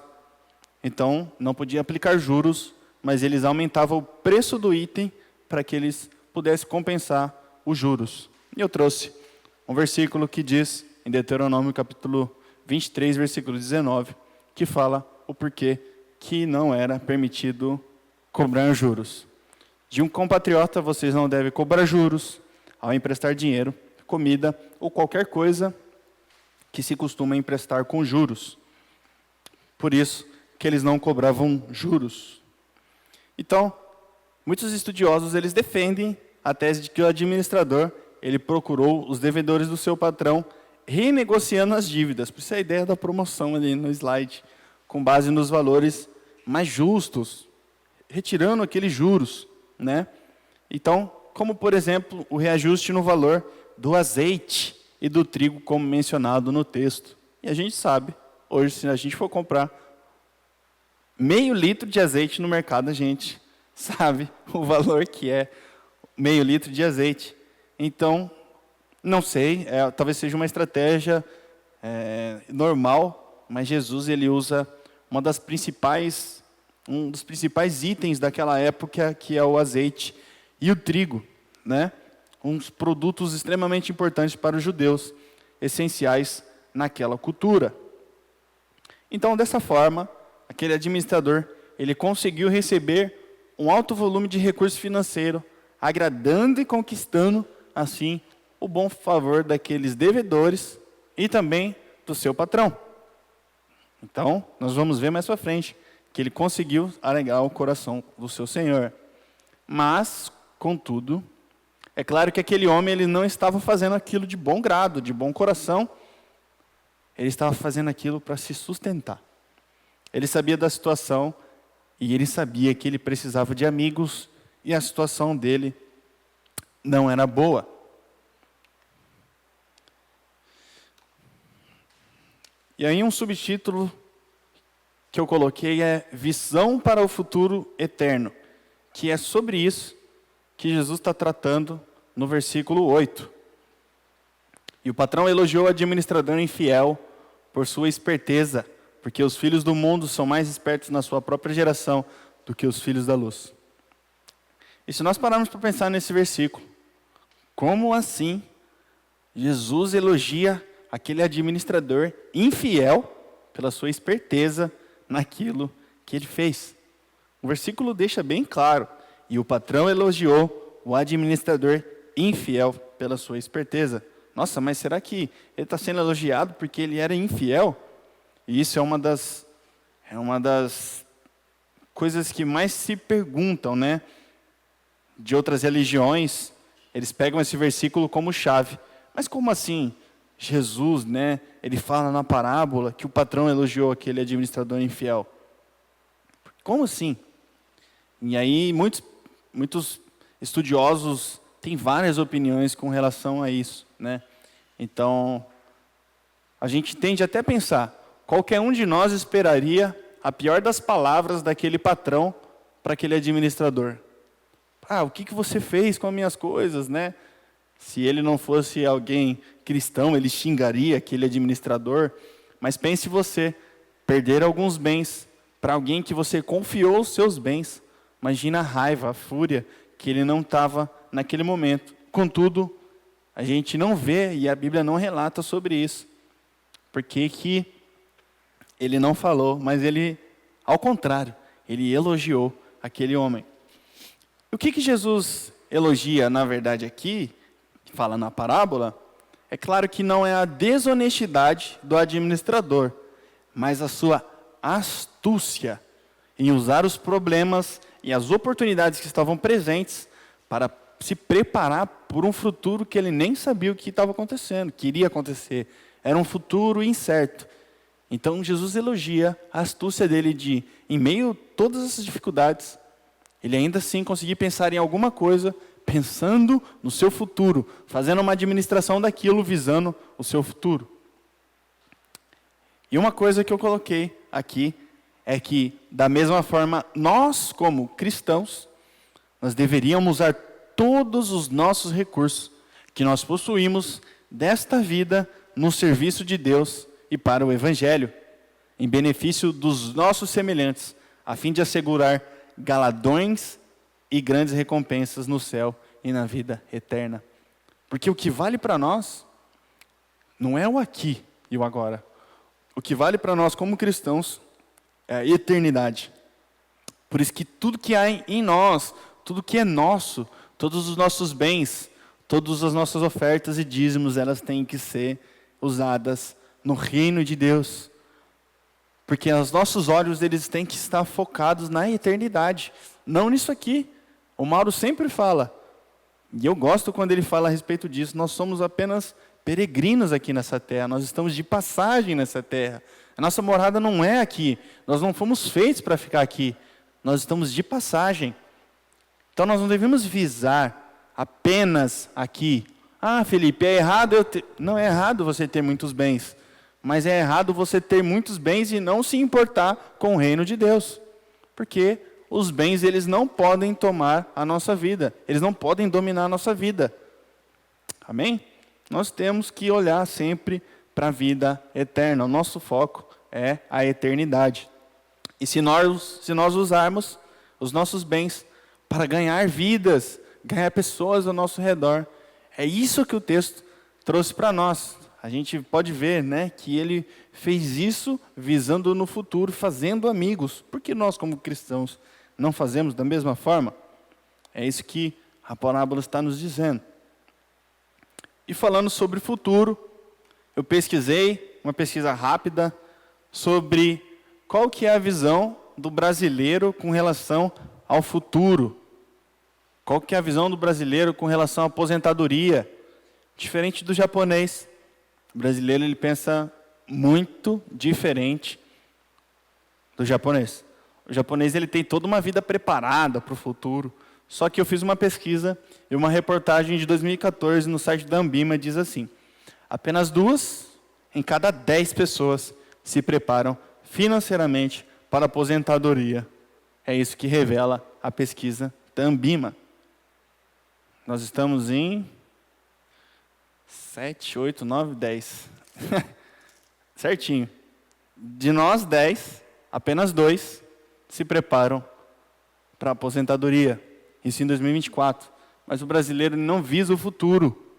Então, não podia aplicar juros, mas eles aumentavam o preço do item para que eles pudessem compensar os juros. E eu trouxe um versículo que diz, em Deuteronômio capítulo 23, versículo 19, que fala o porquê que não era permitido cobrar juros. De um compatriota vocês não devem cobrar juros ao emprestar dinheiro, comida ou qualquer coisa que se costuma emprestar com juros. Por isso que eles não cobravam juros. Então, muitos estudiosos eles defendem a tese de que o administrador ele procurou os devedores do seu patrão renegociando as dívidas. Por isso é a ideia da promoção ali no slide, com base nos valores mais justos, retirando aqueles juros, né? Então, como por exemplo, o reajuste no valor do azeite e do trigo, como mencionado no texto. E a gente sabe, hoje, se a gente for comprar meio litro de azeite no mercado, a gente sabe o valor que é meio litro de azeite. Então, não sei, talvez seja uma estratégia normal, mas Jesus ele usa um dos principais itens daquela época, que é o azeite e o trigo, né? Uns produtos extremamente importantes para os judeus, essenciais naquela cultura. Então, dessa forma, aquele administrador, ele conseguiu receber um alto volume de recurso financeiro, agradando e conquistando, assim, o bom favor daqueles devedores e também do seu patrão. Então, nós vamos ver mais para frente que ele conseguiu alegar o coração do seu senhor. Mas, contudo, é claro que aquele homem ele não estava fazendo aquilo de bom grado, de bom coração. Ele estava fazendo aquilo para se sustentar. Ele sabia da situação e ele sabia que ele precisava de amigos e a situação dele não era boa. E aí um subtítulo que eu coloquei é Visão para o Futuro Eterno, que é sobre isso que Jesus está tratando no versículo 8. E o patrão elogiou o administrador infiel por sua esperteza, porque os filhos do mundo são mais espertos na sua própria geração do que os filhos da luz. E se nós pararmos para pensar nesse versículo, como assim Jesus elogia aquele administrador infiel pela sua esperteza naquilo que ele fez? O versículo deixa bem claro. E o patrão elogiou o administrador infiel pela sua esperteza. Nossa, mas será que ele está sendo elogiado porque ele era infiel? E isso é uma das coisas que mais se perguntam, né? De outras religiões, eles pegam esse versículo como chave. Mas como assim Jesus, né? Ele fala na parábola que o patrão elogiou aquele administrador infiel. Como assim? E aí muitos estudiosos têm várias opiniões com relação a isso, né? Então, a gente tende até a pensar, qualquer um de nós esperaria a pior das palavras daquele patrão para aquele administrador. O que você fez com as minhas coisas, né? Se ele não fosse alguém cristão, ele xingaria aquele administrador. Mas pense você, perder alguns bens para alguém que você confiou os seus bens. Imagina a raiva, a fúria que ele não estava naquele momento. Contudo, a gente não vê e a Bíblia não relata sobre isso. Porque que ele não falou, mas ele, ao contrário, ele elogiou aquele homem. O que Jesus elogia, na verdade, aqui, fala na parábola, é claro que não é a desonestidade do administrador, mas a sua astúcia em usar os problemas e as oportunidades que estavam presentes para se preparar por um futuro que ele nem sabia o que estava acontecendo, que iria acontecer. Era um futuro incerto. Então Jesus elogia a astúcia dele de, em meio a todas essas dificuldades, ele ainda assim conseguir pensar em alguma coisa, pensando no seu futuro, fazendo uma administração daquilo, visando o seu futuro. E uma coisa que eu coloquei aqui é que, da mesma forma, nós, como cristãos, nós deveríamos usar todos os nossos recursos que nós possuímos desta vida no serviço de Deus e para o Evangelho, em benefício dos nossos semelhantes, a fim de assegurar galardões e grandes recompensas no céu e na vida eterna. Porque o que vale para nós não é o aqui e o agora. O que vale para nós como cristãos é a eternidade. Por isso que tudo que há em nós, tudo que é nosso, todos os nossos bens, todas as nossas ofertas e dízimos, elas têm que ser usadas no reino de Deus. Porque os nossos olhos, eles têm que estar focados na eternidade, não nisso aqui. O Mauro sempre fala, e eu gosto quando ele fala a respeito disso, nós somos apenas peregrinos aqui nessa terra, nós estamos de passagem nessa terra. A nossa morada não é aqui, nós não fomos feitos para ficar aqui, nós estamos de passagem. Então nós não devemos visar apenas aqui. Ah, Felipe, é errado Não é errado você ter muitos bens, mas é errado você ter muitos bens e não se importar com o reino de Deus. Porque os bens, eles não podem tomar a nossa vida, eles não podem dominar a nossa vida. Amém? Nós temos que olhar sempre para a vida eterna. O nosso foco é a eternidade. E se nós usarmos os nossos bens para ganhar vidas, ganhar pessoas ao nosso redor, é isso que o texto trouxe para nós. A gente pode ver, né, que ele fez isso visando no futuro, fazendo amigos. Por que nós, como cristãos, não fazemos da mesma forma? É isso que a parábola está nos dizendo. E falando sobre o futuro, eu pesquisei, uma pesquisa rápida, sobre qual que é a visão do brasileiro com relação ao futuro. Qual que é a visão do brasileiro com relação à aposentadoria? Diferente do japonês. O brasileiro, ele pensa muito diferente do japonês. O japonês, ele tem toda uma vida preparada para o futuro. Só que eu fiz uma pesquisa e uma reportagem de 2014 no site da Ambima diz assim: apenas 2 em cada 10 pessoas se preparam financeiramente para a aposentadoria. É isso que revela a pesquisa da Ambima. Nós estamos em 7, 8, 9, 10. Certinho. De nós 10, apenas 2 se preparam para a aposentadoria. Isso em 2024. Mas o brasileiro não visa o futuro.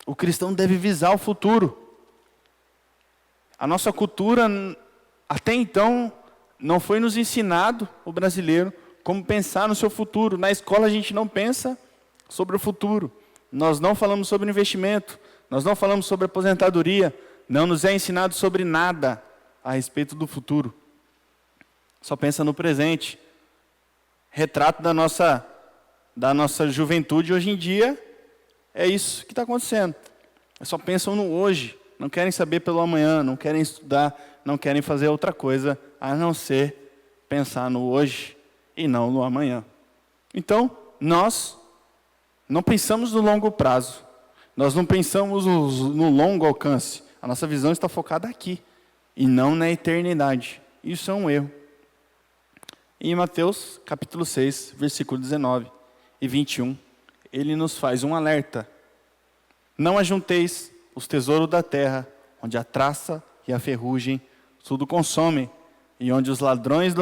O cristão deve visar o futuro. A nossa cultura, até então, não foi nos ensinado, o brasileiro, como pensar no seu futuro. Na escola a gente não pensa sobre o futuro. Nós não falamos sobre investimento. Nós não falamos sobre aposentadoria. Não nos é ensinado sobre nada a respeito do futuro. Só pensa no presente. Retrato da nossa juventude hoje em dia é isso que está acontecendo. Só pensam no hoje, não querem saber pelo amanhã, não querem estudar, não querem fazer outra coisa a não ser pensar no hoje e não no amanhã. Então, nós não pensamos no longo prazo, nós não pensamos no longo alcance. A nossa visão está focada aqui e não na eternidade. Isso é um erro. Em Mateus, capítulo 6, versículo 19 e 21, ele nos faz um alerta. Não ajunteis os tesouros da terra, onde a traça e a ferrugem tudo consomem, e onde os ladrões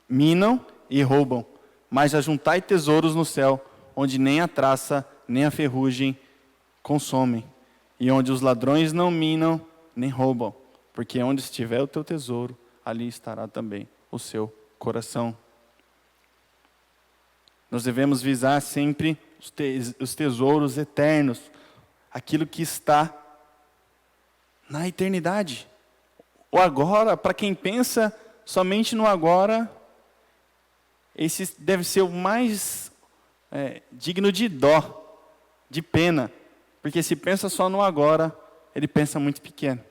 minam e roubam. Mas ajuntai tesouros no céu, onde nem a traça nem a ferrugem consomem, e onde os ladrões não minam nem roubam, porque onde estiver o teu tesouro, ali estará também o seu coração. Nós devemos visar sempre os tesouros eternos, aquilo que está na eternidade. O agora, para quem pensa somente no agora, esse deve ser o mais digno de dó, de pena, porque se pensa só no agora, ele pensa muito pequeno.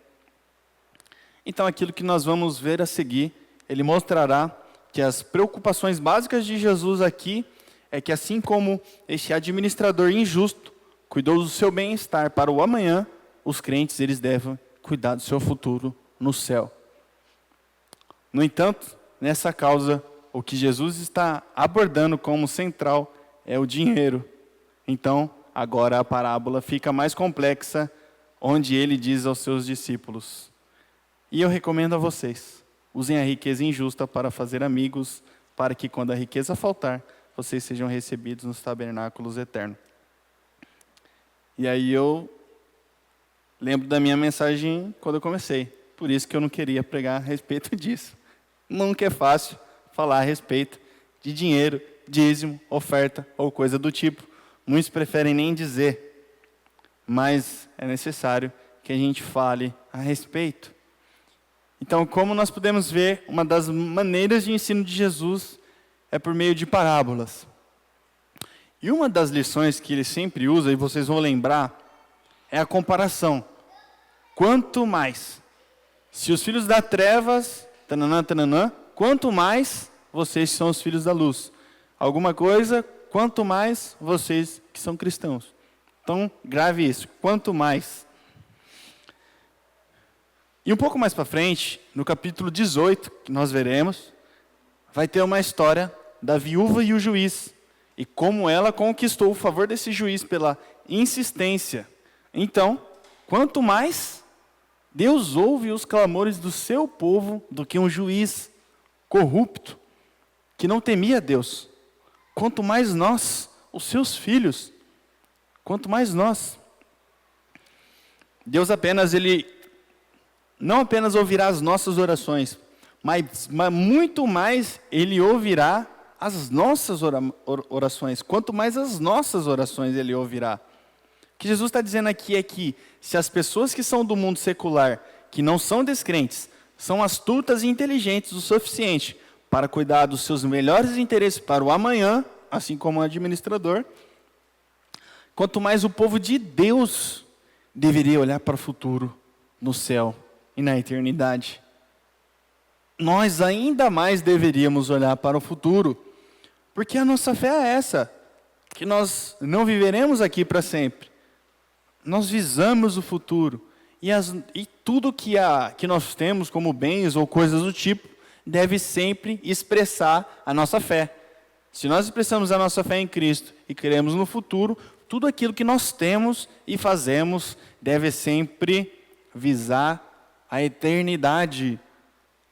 Então, aquilo que nós vamos ver a seguir, ele mostrará que as preocupações básicas de Jesus aqui é que, assim como este administrador injusto cuidou do seu bem-estar para o amanhã, os crentes, eles devem cuidar do seu futuro no céu. No entanto, nessa causa, o que Jesus está abordando como central é o dinheiro. Então, agora a parábola fica mais complexa, onde ele diz aos seus discípulos: e eu recomendo a vocês, usem a riqueza injusta para fazer amigos, para que quando a riqueza faltar, vocês sejam recebidos nos tabernáculos eternos. E aí eu lembro da minha mensagem quando eu comecei. Por isso que eu não queria pregar a respeito disso. Nunca é fácil falar a respeito de dinheiro, dízimo, oferta ou coisa do tipo. Muitos preferem nem dizer, mas é necessário que a gente fale a respeito. Então, como nós podemos ver, uma das maneiras de ensino de Jesus é por meio de parábolas. E uma das lições que ele sempre usa, e vocês vão lembrar, é a comparação. Quanto mais, se os filhos das trevas, quanto mais vocês são os filhos da luz. Alguma coisa, quanto mais vocês que são cristãos. Então, grave isso, quanto mais. E um pouco mais para frente, no capítulo 18, que nós veremos, vai ter uma história da viúva e o juiz, e como ela conquistou o favor desse juiz pela insistência. Então, quanto mais Deus ouve os clamores do seu povo do que um juiz corrupto, que não temia Deus. Quanto mais nós, os seus filhos, quanto mais nós. Deus não apenas ouvirá as nossas orações, mas muito mais Ele ouvirá as nossas orações. Quanto mais as nossas orações Ele ouvirá. O que Jesus está dizendo aqui é que se as pessoas que são do mundo secular, que não são descrentes, são astutas e inteligentes o suficiente para cuidar dos seus melhores interesses para o amanhã, assim como o administrador, quanto mais o povo de Deus deveria olhar para o futuro, no céu e na eternidade. Nós ainda mais deveríamos olhar para o futuro, porque a nossa fé é essa, que nós não viveremos aqui para sempre. Nós visamos o futuro, e tudo que nós temos como bens ou coisas do tipo, deve sempre expressar a nossa fé. Se nós expressamos a nossa fé em Cristo e cremos no futuro, tudo aquilo que nós temos e fazemos deve sempre visar a eternidade.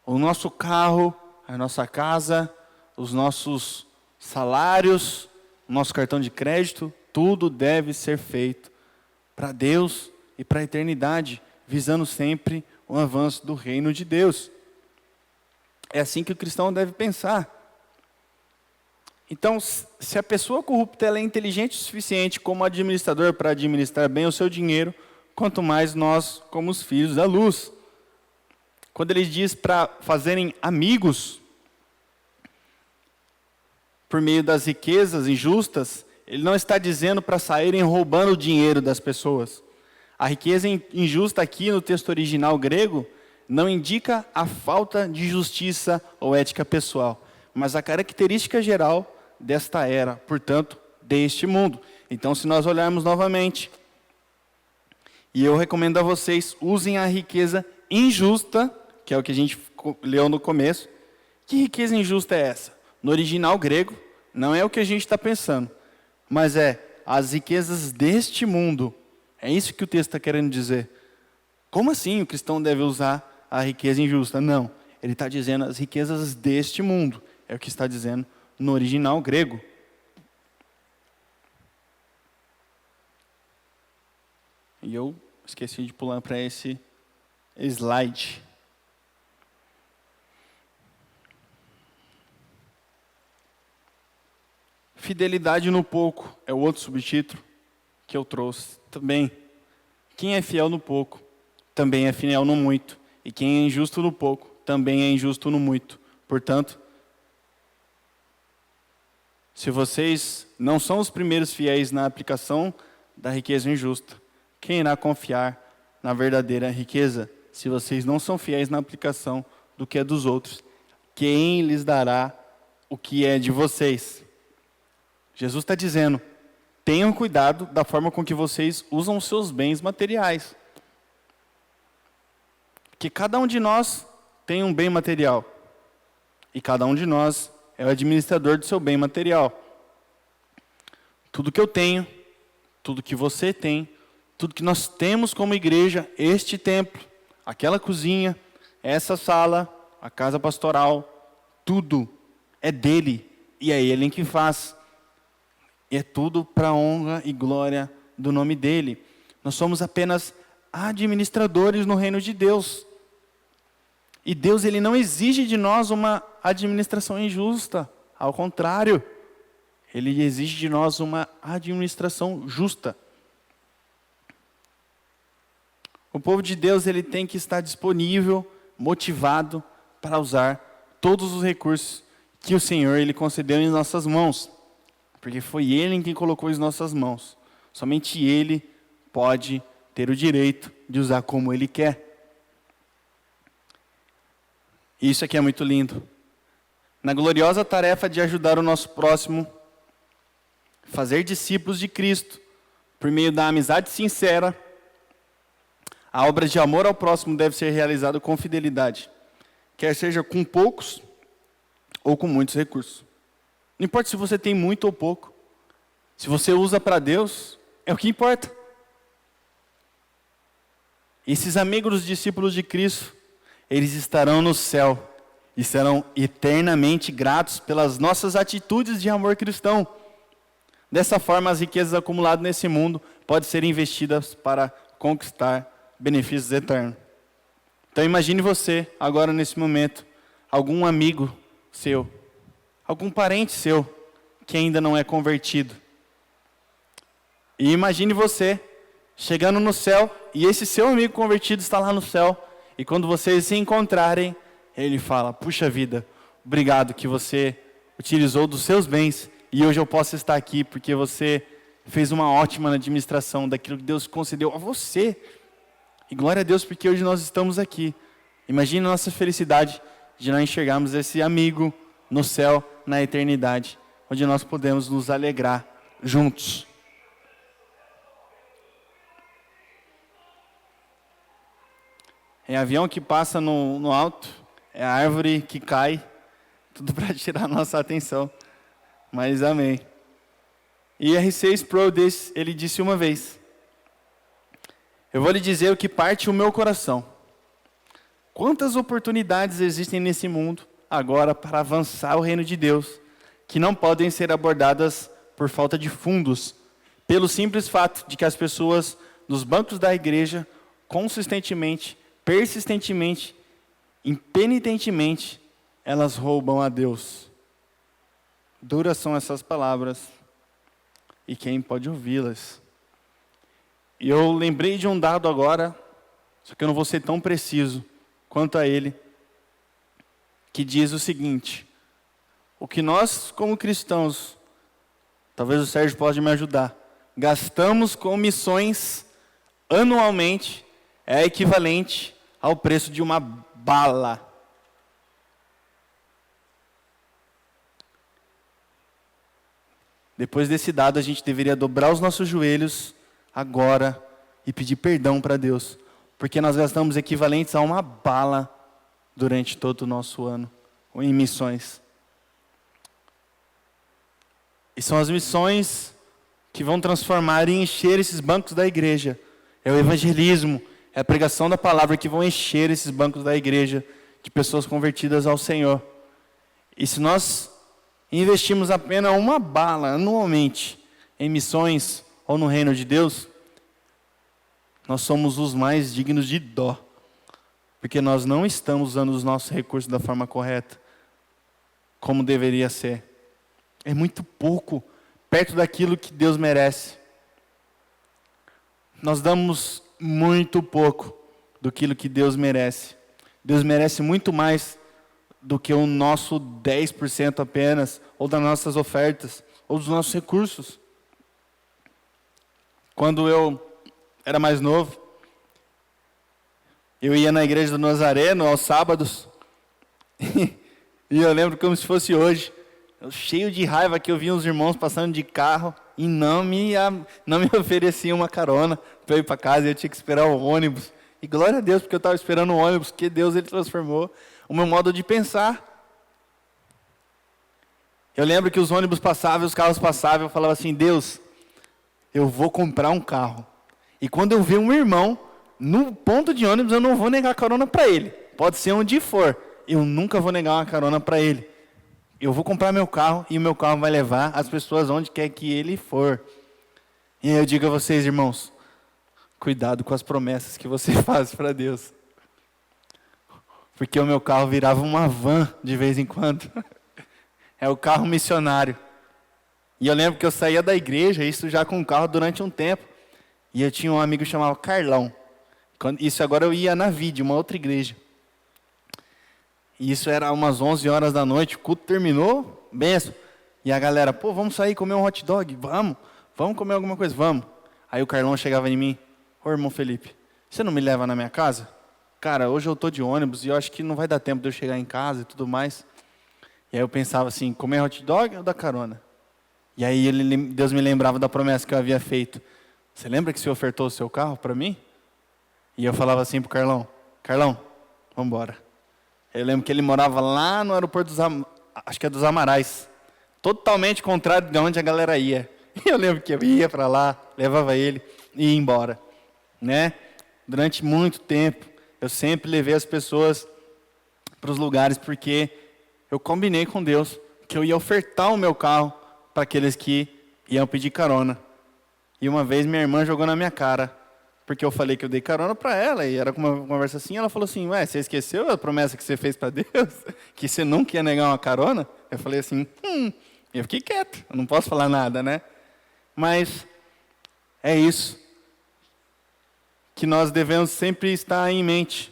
O nosso carro, a nossa casa, os nossos salários, o nosso cartão de crédito, tudo deve ser feito para Deus e para a eternidade, visando sempre o avanço do reino de Deus. É assim que o cristão deve pensar. Então, se a pessoa corrupta ela é inteligente o suficiente como administrador para administrar bem o seu dinheiro, quanto mais nós, como os filhos da luz. Quando ele diz para fazerem amigos por meio das riquezas injustas, ele não está dizendo para saírem roubando o dinheiro das pessoas. A riqueza injusta aqui no texto original grego não indica a falta de justiça ou ética pessoal, mas a característica geral desta era, portanto, deste mundo. Então, se nós olharmos novamente, e eu recomendo a vocês, usem a riqueza injusta, que é o que a gente leu no começo. Que riqueza injusta é essa? No original grego, não é o que a gente está pensando, mas é as riquezas deste mundo. É isso que o texto está querendo dizer. Como assim o cristão deve usar a riqueza injusta? Não, ele está dizendo as riquezas deste mundo. É o que está dizendo no original grego. E eu esqueci de pular para esse slide. Fidelidade no pouco é o outro subtítulo que eu trouxe também. Quem é fiel no pouco, também é fiel no muito. E quem é injusto no pouco, também é injusto no muito. Portanto, se vocês não são os primeiros fiéis na aplicação da riqueza injusta, quem irá confiar na verdadeira riqueza? Se vocês não são fiéis na aplicação do que é dos outros, quem lhes dará o que é de vocês? Jesus está dizendo, tenham cuidado da forma com que vocês usam os seus bens materiais. Que cada um de nós tem um bem material. E cada um de nós é o administrador do seu bem material. Tudo que eu tenho, tudo que você tem, tudo que nós temos como igreja, este templo, aquela cozinha, essa sala, a casa pastoral, tudo é dele e é ele quem faz. E é tudo para a honra e glória do nome dele. Nós somos apenas administradores no reino de Deus. E Deus, ele não exige de nós uma administração injusta. Ao contrário, ele exige de nós uma administração justa. O povo de Deus, ele tem que estar disponível, motivado para usar todos os recursos que o Senhor ele concedeu em nossas mãos. Porque foi Ele quem colocou em nossas mãos. Somente Ele pode ter o direito de usar como Ele quer. E isso aqui é muito lindo. Na gloriosa tarefa de ajudar o nosso próximo, fazer discípulos de Cristo, por meio da amizade sincera, a obra de amor ao próximo deve ser realizada com fidelidade, quer seja com poucos ou com muitos recursos. Não importa se você tem muito ou pouco. Se você usa para Deus, é o que importa. Esses amigos discípulos de Cristo, eles estarão no céu e serão eternamente gratos pelas nossas atitudes de amor cristão. Dessa forma, as riquezas acumuladas nesse mundo podem ser investidas para conquistar benefícios eternos. Então imagine você, agora nesse momento, algum amigo seu, algum parente seu que ainda não é convertido. E imagine você chegando no céu e esse seu amigo convertido está lá no céu. E quando vocês se encontrarem, ele fala: puxa vida, obrigado que você utilizou dos seus bens e hoje eu posso estar aqui porque você fez uma ótima administração daquilo que Deus concedeu a você. E glória a Deus porque hoje nós estamos aqui. Imagine a nossa felicidade de nós enxergarmos esse amigo no céu, na eternidade, onde nós podemos nos alegrar juntos. É avião que passa no alto, é a árvore que cai, tudo para tirar a nossa atenção. Mas amém. E R.C. Sproul, ele disse uma vez: eu vou lhe dizer o que parte o meu coração. Quantas oportunidades existem nesse mundo agora para avançar o reino de Deus, que não podem ser abordadas por falta de fundos, pelo simples fato de que as pessoas nos bancos da igreja, consistentemente, persistentemente, impenitentemente, elas roubam a Deus. Duras são essas palavras, e quem pode ouvi-las? E eu lembrei de um dado agora, só que eu não vou ser tão preciso quanto a ele, que diz o seguinte: o que nós, como cristãos, talvez o Sérgio pode me ajudar, gastamos com missões anualmente, é equivalente ao preço de uma bala. Depois desse dado, a gente deveria dobrar os nossos joelhos agora e pedir perdão para Deus, porque nós gastamos equivalentes a uma bala durante todo o nosso ano em missões. E são as missões que vão transformar e encher esses bancos da igreja. É o evangelismo, é a pregação da palavra que vão encher esses bancos da igreja de pessoas convertidas ao Senhor. E se nós investimos apenas uma bala anualmente em missões ou no reino de Deus, nós somos os mais dignos de dó, porque nós não estamos usando os nossos recursos da forma correta, como deveria ser. É muito pouco, perto daquilo que Deus merece. Nós damos muito pouco do que Deus merece. Deus merece muito mais do que o nosso 10% apenas, ou das nossas ofertas, ou dos nossos recursos. Quando eu era mais novo, eu ia na igreja do Nazareno aos sábados, e eu lembro como se fosse hoje, eu cheio de raiva que eu via os irmãos passando de carro e não me ofereciam uma carona para eu ir para casa, e eu tinha que esperar o ônibus. E glória a Deus, porque eu estava esperando o ônibus, que Deus ele transformou o meu modo de pensar. Eu lembro que os ônibus passavam, os carros passavam, eu falava assim, Deus, eu vou comprar um carro. E quando eu ver um irmão, no ponto de ônibus, eu não vou negar carona para ele. Pode ser onde for, eu nunca vou negar uma carona para ele. Eu vou comprar meu carro e o meu carro vai levar as pessoas onde quer que ele for. E aí eu digo a vocês, irmãos, cuidado com as promessas que você faz para Deus. Porque o meu carro virava uma van de vez em quando. É o carro missionário. E eu lembro que eu saía da igreja, isso já com o carro durante um tempo. E eu tinha um amigo chamado Carlão. Isso agora eu ia na Vide, uma outra igreja. E isso era umas 11 horas da noite, o culto terminou, benção. E a galera, pô, vamos sair comer um hot dog? Vamos comer alguma coisa? Vamos. Aí o Carlão chegava em mim, ô irmão Felipe, você não me leva na minha casa? Cara, hoje eu estou de ônibus e eu acho que não vai dar tempo de eu chegar em casa e tudo mais. E aí eu pensava assim, comer hot dog ou dar carona? E aí Deus me lembrava da promessa que eu havia feito. Você lembra que você ofertou o seu carro para mim? E eu falava assim para o Carlão, vamos embora. Eu lembro que ele morava lá no aeroporto acho que é dos Amarais. Totalmente contrário de onde a galera ia. E eu lembro que eu ia para lá, levava ele e ia embora. Né? Durante muito tempo, eu sempre levei as pessoas para os lugares porque eu combinei com Deus que eu ia ofertar o meu carro para aqueles que iam pedir carona. E uma vez minha irmã jogou na minha cara, porque eu falei que eu dei carona para ela, e era uma conversa assim, ela falou assim, ué, você esqueceu a promessa que você fez para Deus? Que você nunca ia negar uma carona? Eu falei assim, eu fiquei quieto, eu não posso falar nada, né? Mas é isso que nós devemos sempre estar em mente.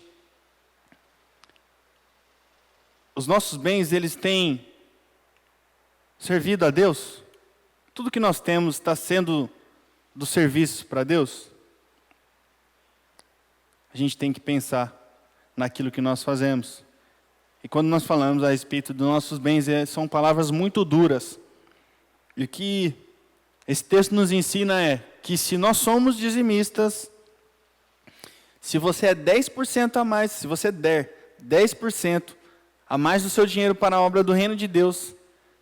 Os nossos bens, eles têm servido a Deus? Tudo que nós temos está sendo do serviço para Deus? A gente tem que pensar naquilo que nós fazemos. E quando nós falamos a respeito dos nossos bens, são palavras muito duras. E o que esse texto nos ensina é que se nós somos dizimistas, se você é 10% a mais, se você der 10% a mais do seu dinheiro para a obra do reino de Deus,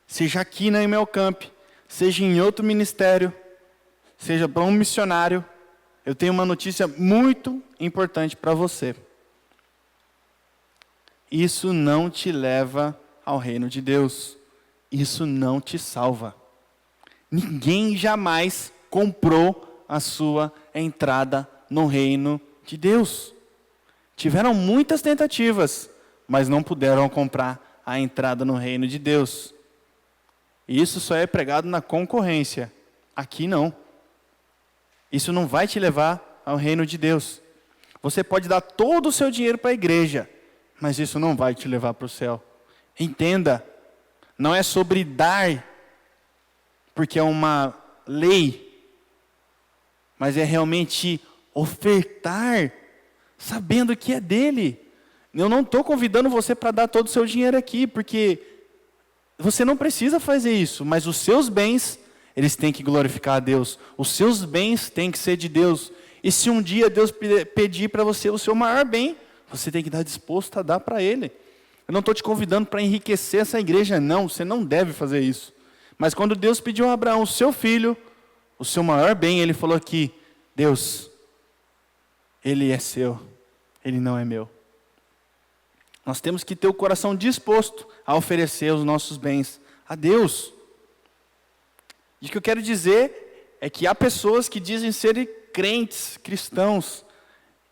seja aqui na Imelcamp, seja em outro ministério, seja para um missionário, eu tenho uma notícia muito importante para você. Isso não te leva ao reino de Deus. Isso não te salva. Ninguém jamais comprou a sua entrada no reino de Deus. Tiveram muitas tentativas, mas não puderam comprar a entrada no reino de Deus. E isso só é pregado na concorrência. Aqui não. Isso não vai te levar ao reino de Deus. Você pode dar todo o seu dinheiro para a igreja, mas isso não vai te levar para o céu. Entenda, não é sobre dar, porque é uma lei, mas é realmente ofertar, sabendo que é dele. Eu não estou convidando você para dar todo o seu dinheiro aqui, porque você não precisa fazer isso, mas os seus bens, eles têm que glorificar a Deus. Os seus bens têm que ser de Deus. E se um dia Deus pedir para você o seu maior bem, você tem que estar disposto a dar para Ele. Eu não estou te convidando para enriquecer essa igreja, não. Você não deve fazer isso. Mas quando Deus pediu a Abraão, o seu filho, o seu maior bem, Ele falou aqui, Deus, Ele é seu, Ele não é meu. Nós temos que ter o coração disposto a oferecer os nossos bens a Deus. E o que eu quero dizer é que há pessoas que dizem serem crentes, cristãos,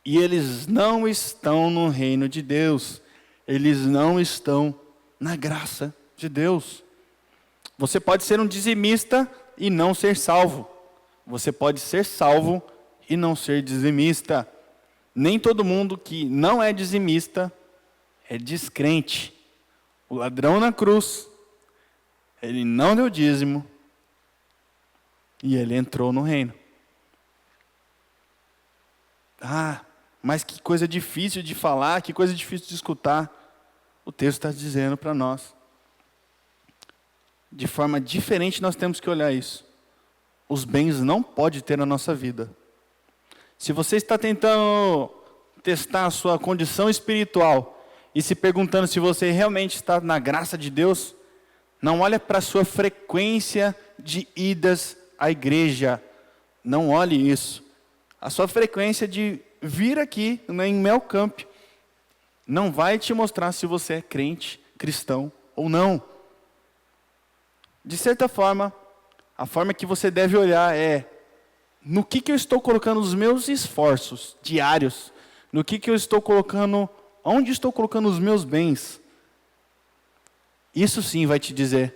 e eles não estão no reino de Deus. Eles não estão na graça de Deus. Você pode ser um dizimista e não ser salvo. Você pode ser salvo e não ser dizimista. Nem todo mundo que não é dizimista é descrente. O ladrão na cruz, ele não deu dízimo e ele entrou no reino. Mas que coisa difícil de falar, que coisa difícil de escutar. O texto está dizendo para nós. De forma diferente nós temos que olhar isso. Os bens não podem ter na nossa vida. Se você está tentando testar a sua condição espiritual e se perguntando se você realmente está na graça de Deus, Não olhe para a sua frequência de idas à igreja. Não olhe isso. A sua frequência de vir aqui em Melcamp não vai te mostrar se você é crente, cristão ou não. De certa forma, a forma que você deve olhar é no que eu estou colocando os meus esforços diários, no que eu estou colocando, onde estou colocando os meus bens. Isso sim vai te dizer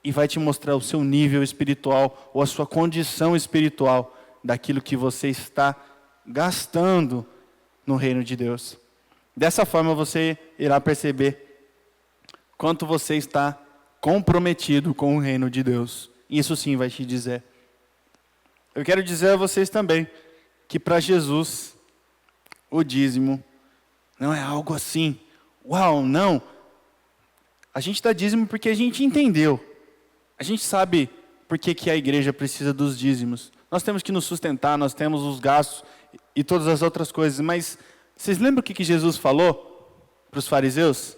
e vai te mostrar o seu nível espiritual ou a sua condição espiritual daquilo que você está gastando no reino de Deus. Dessa forma você irá perceber quanto você está comprometido com o reino de Deus. Isso sim vai te dizer. Eu quero dizer a vocês também que para Jesus o dízimo não é algo assim, uau, não. A gente dá dízimo porque a gente entendeu. A gente sabe por que a igreja precisa dos dízimos. Nós temos que nos sustentar, nós temos os gastos e todas as outras coisas. Mas vocês lembram o que Jesus falou para os fariseus?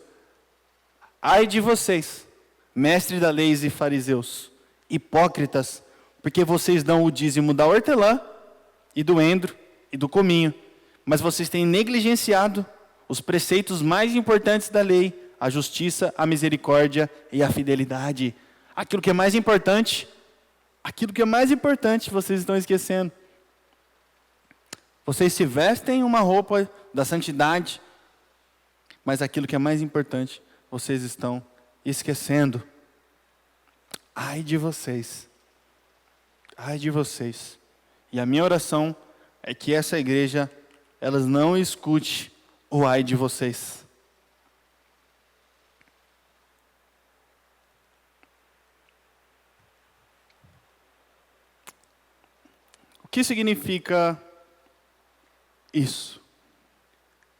Ai de vocês, mestres da lei e fariseus, hipócritas, porque vocês dão o dízimo da hortelã e do endro e do cominho, mas vocês têm negligenciado os preceitos mais importantes da lei, a justiça, a misericórdia e a fidelidade. Aquilo que é mais importante, vocês estão esquecendo. Vocês se vestem uma roupa da santidade, mas aquilo que é mais importante, vocês estão esquecendo. Ai de vocês. Ai de vocês. E a minha oração é que essa igreja, elas não escute o ai de vocês. O que significa isso?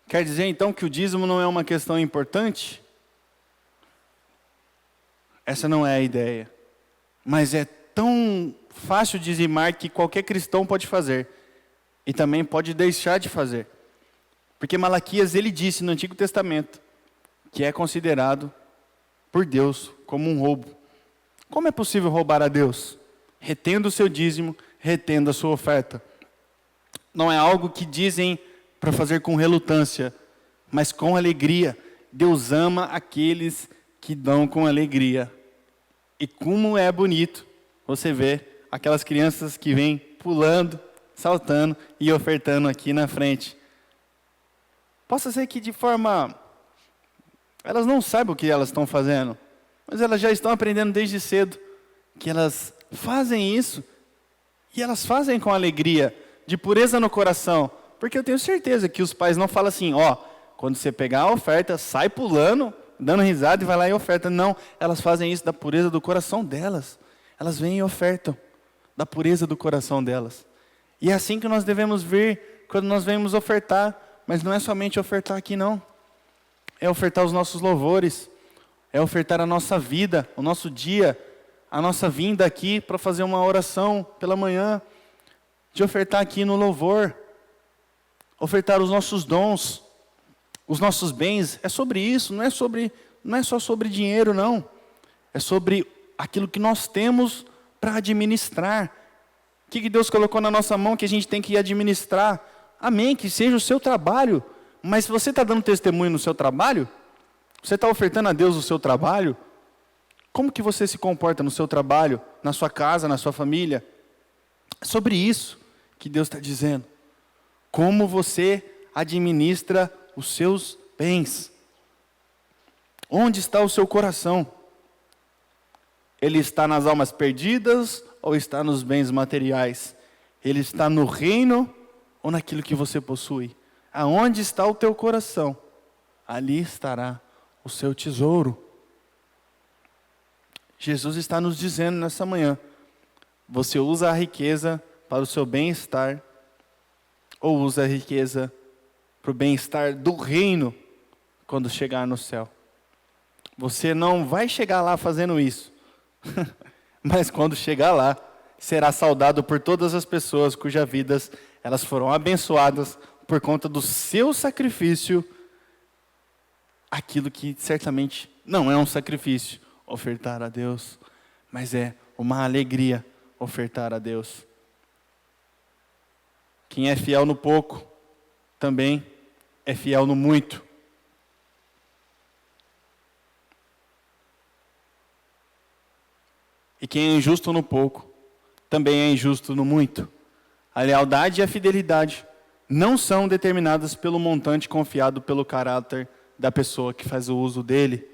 Quer dizer então que o dízimo não é uma questão importante? Essa não é a ideia. Mas é tão fácil dizimar que qualquer cristão pode fazer. E também pode deixar de fazer. Porque Malaquias, ele disse no Antigo Testamento que é considerado por Deus como um roubo. Como é possível roubar a Deus? Retendo o seu dízimo, retendo a sua oferta. Não é algo que dizem para fazer com relutância, mas com alegria. Deus ama aqueles que dão com alegria. E como é bonito você ver aquelas crianças que vêm pulando, saltando e ofertando aqui na frente. Possa ser que de forma... elas não saibam o que elas estão fazendo, mas elas já estão aprendendo desde cedo que elas fazem isso e elas fazem com alegria, de pureza no coração. Porque eu tenho certeza que os pais não falam assim, quando você pegar a oferta, sai pulando, dando risada e vai lá e oferta. Não, elas fazem isso da pureza do coração delas. Elas vêm e ofertam da pureza do coração delas. E é assim que nós devemos vir quando nós vemos ofertar. Mas não é somente ofertar aqui não. É ofertar os nossos louvores. É ofertar a nossa vida, o nosso dia, a nossa vinda aqui para fazer uma oração pela manhã. De ofertar aqui no louvor. Ofertar os nossos dons, os nossos bens. É sobre isso, não é só sobre dinheiro não. É sobre aquilo que nós temos para administrar. O que Deus colocou na nossa mão que a gente tem que administrar? Amém, que seja o seu trabalho. Mas se você está dando testemunho no seu trabalho, você está ofertando a Deus o seu trabalho, como que você se comporta no seu trabalho, na sua casa, na sua família? É sobre isso que Deus está dizendo. Como você administra os seus bens. Onde está o seu coração? Ele está nas almas perdidas ou está nos bens materiais? Ele está no reino ou naquilo que você possui? Aonde está o teu coração? Ali estará o seu tesouro. Jesus está nos dizendo nessa manhã, você usa a riqueza para o seu bem-estar ou usa a riqueza para o bem-estar do reino quando chegar no céu? Você não vai chegar lá fazendo isso, mas quando chegar lá, será saudado por todas as pessoas cujas vidas elas foram abençoadas por conta do seu sacrifício, aquilo que certamente não é um sacrifício, ofertar a Deus, mas é uma alegria ofertar a Deus. Quem é fiel no pouco, também é fiel no muito. E quem é injusto no pouco, também é injusto no muito. A lealdade e a fidelidade não são determinadas pelo montante confiado pelo caráter da pessoa que faz o uso dele.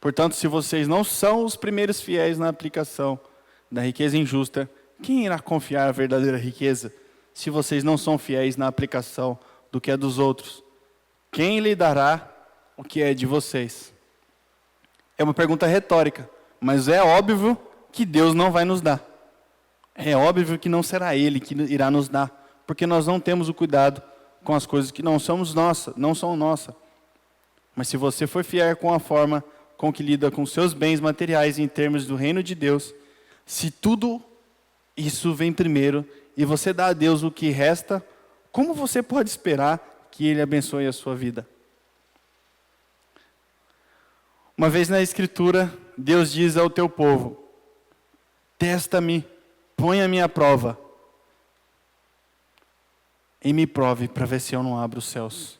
Portanto, se vocês não são os primeiros fiéis na aplicação da riqueza injusta, quem irá confiar a verdadeira riqueza? Se vocês não são fiéis na aplicação do que é dos outros, quem lhe dará o que é de vocês? É uma pergunta retórica, mas é óbvio que Deus não vai nos dar. É óbvio que não será Ele que irá nos dar, porque nós não temos o cuidado com as coisas que não são nossas. Mas se você for fiel com a forma com que lida com seus bens materiais em termos do reino de Deus, se tudo isso vem primeiro e você dá a Deus o que resta, como você pode esperar que Ele abençoe a sua vida? Uma vez na Escritura, Deus diz ao teu povo: testa-me, põe a minha prova e me prove para ver se eu não abro os céus.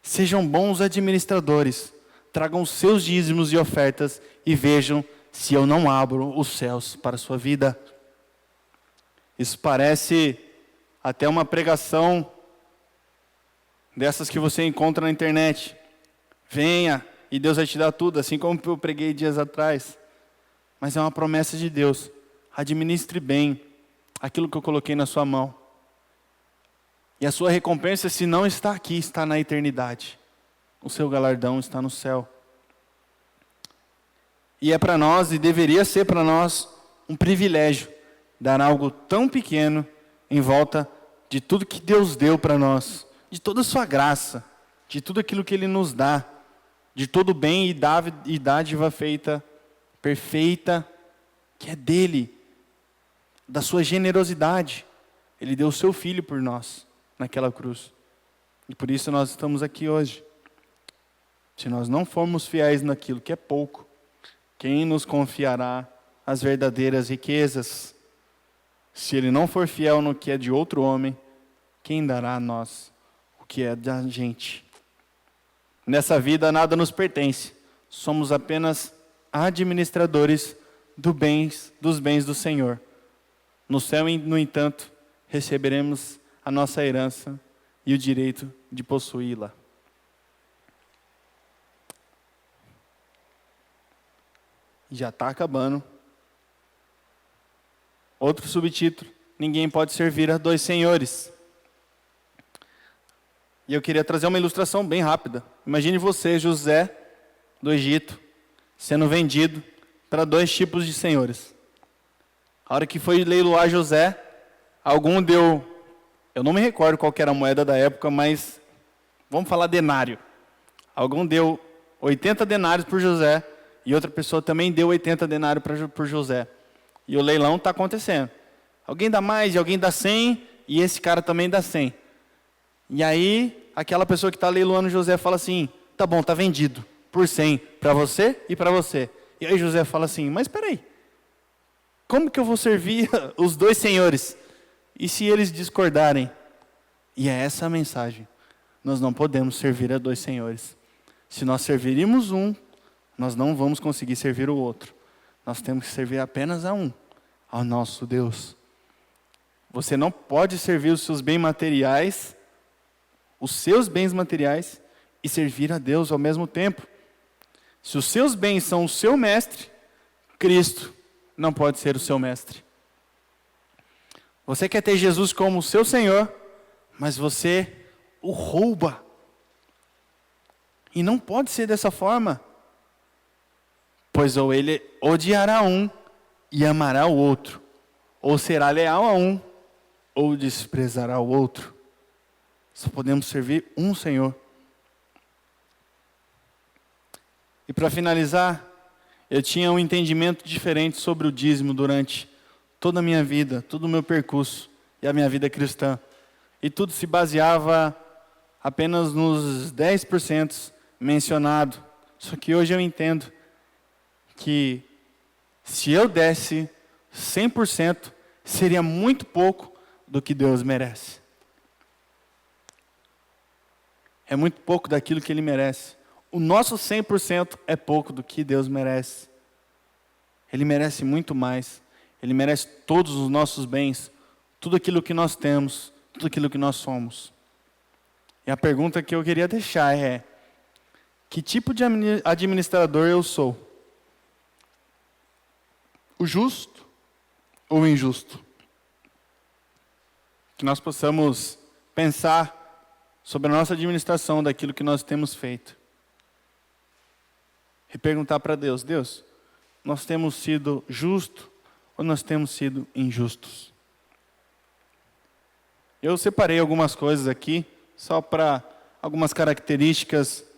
Sejam bons administradores, tragam seus dízimos e ofertas e vejam se eu não abro os céus para a sua vida. Isso parece até uma pregação dessas que você encontra na internet. Venha e Deus vai te dar tudo, assim como eu preguei dias atrás. Mas é uma promessa de Deus. Administre bem aquilo que eu coloquei na sua mão. E a sua recompensa, se não está aqui, está na eternidade. O seu galardão está no céu. E é para nós, e deveria ser para nós, um privilégio dar algo tão pequeno em volta de tudo que Deus deu para nós, de toda a sua graça, de tudo aquilo que Ele nos dá, de todo bem e dádiva feita, perfeita, que é dEle, da sua generosidade. Ele deu o seu Filho por nós, naquela cruz. E por isso nós estamos aqui hoje. Se nós não formos fiéis naquilo que é pouco, quem nos confiará as verdadeiras riquezas? Se Ele não for fiel no que é de outro homem, quem dará a nós o que é da gente? Nessa vida nada nos pertence. Somos apenas administradores dos bens do Senhor. No céu, no entanto, receberemos a nossa herança e o direito de possuí-la. Já está acabando. Outro subtítulo: ninguém pode servir a dois senhores. E eu queria trazer uma ilustração bem rápida. Imagine você, José, do Egito, sendo vendido para dois tipos de senhores. A hora que foi leiloar José, algum deu, eu não me recordo qual era a moeda da época, mas vamos falar denário. Algum deu 80 denários por José, e outra pessoa também deu 80 denários por José. E o leilão está acontecendo. Alguém dá mais, e alguém dá 100, e esse cara também dá 100. E aí, aquela pessoa que está leiloando José fala assim: tá bom, está vendido por 100 para você e para você. E aí José fala assim: mas espera aí, como que eu vou servir os dois senhores? E se eles discordarem? E é essa a mensagem. Nós não podemos servir a dois senhores. Se nós servirmos um, nós não vamos conseguir servir o outro. Nós temos que servir apenas a um, ao nosso Deus. Você não pode servir os seus bens materiais, e servir a Deus ao mesmo tempo. Se os seus bens são o seu mestre, Cristo não pode ser o seu mestre. Você quer ter Jesus como o seu Senhor, mas você o rouba. E não pode ser dessa forma. Pois ou ele odiará um e amará o outro, ou será leal a um, ou desprezará o outro. Só podemos servir um Senhor. E para finalizar, eu tinha um entendimento diferente sobre o dízimo durante toda a minha vida, todo o meu percurso e a minha vida cristã. E tudo se baseava apenas nos 10% mencionado Só que hoje eu entendo que se eu desse 100%, seria muito pouco do que Deus merece. É muito pouco daquilo que Ele merece. O nosso 100% é pouco do que Deus merece. Ele merece muito mais. Ele merece todos os nossos bens, tudo aquilo que nós temos, tudo aquilo que nós somos. E a pergunta que eu queria deixar é: que tipo de administrador eu sou? O justo ou o injusto? Que nós possamos pensar sobre a nossa administração daquilo que nós temos feito. E perguntar para Deus: Deus, nós temos sido justos ou nós temos sido injustos? Eu separei algumas coisas aqui, só para algumas características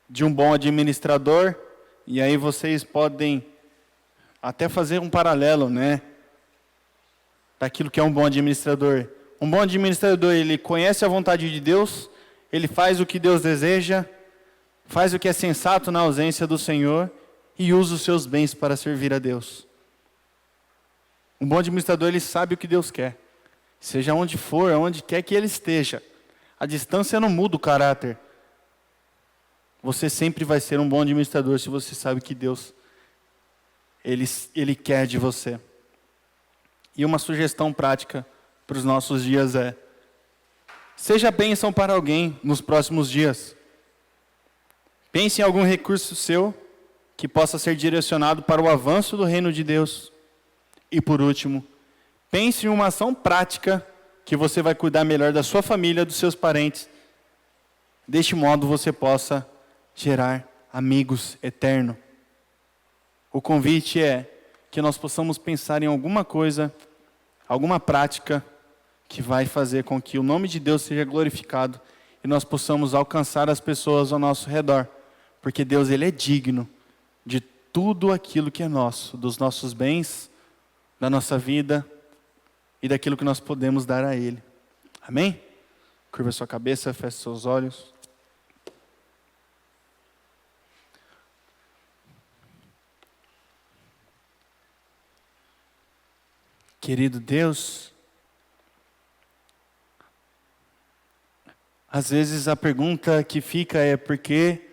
de um bom administrador, e aí vocês podem até fazer um paralelo, né, daquilo que é um bom administrador. Um bom administrador, ele conhece a vontade de Deus, ele faz o que Deus deseja, faz o que é sensato na ausência do Senhor e usa os seus bens para servir a Deus. Um bom administrador, ele sabe o que Deus quer. Seja onde for, onde quer que ele esteja. A distância não muda o caráter. Você sempre vai ser um bom administrador se você sabe que Deus, Ele quer de você. E uma sugestão prática para os nossos dias é: seja bênção para alguém nos próximos dias. Pense em algum recurso seu que possa ser direcionado para o avanço do reino de Deus. E por último, pense em uma ação prática que você vai cuidar melhor da sua família, dos seus parentes. Deste modo você possa gerar amigos eternos. O convite é que nós possamos pensar em alguma coisa, alguma prática que vai fazer com que o nome de Deus seja glorificado e nós possamos alcançar as pessoas ao nosso redor. Porque Deus, Ele é digno de tudo aquilo que é nosso, dos nossos bens, da nossa vida e daquilo que nós podemos dar a Ele. Amém? Curva sua cabeça, feche seus olhos. Querido Deus, às vezes a pergunta que fica é porque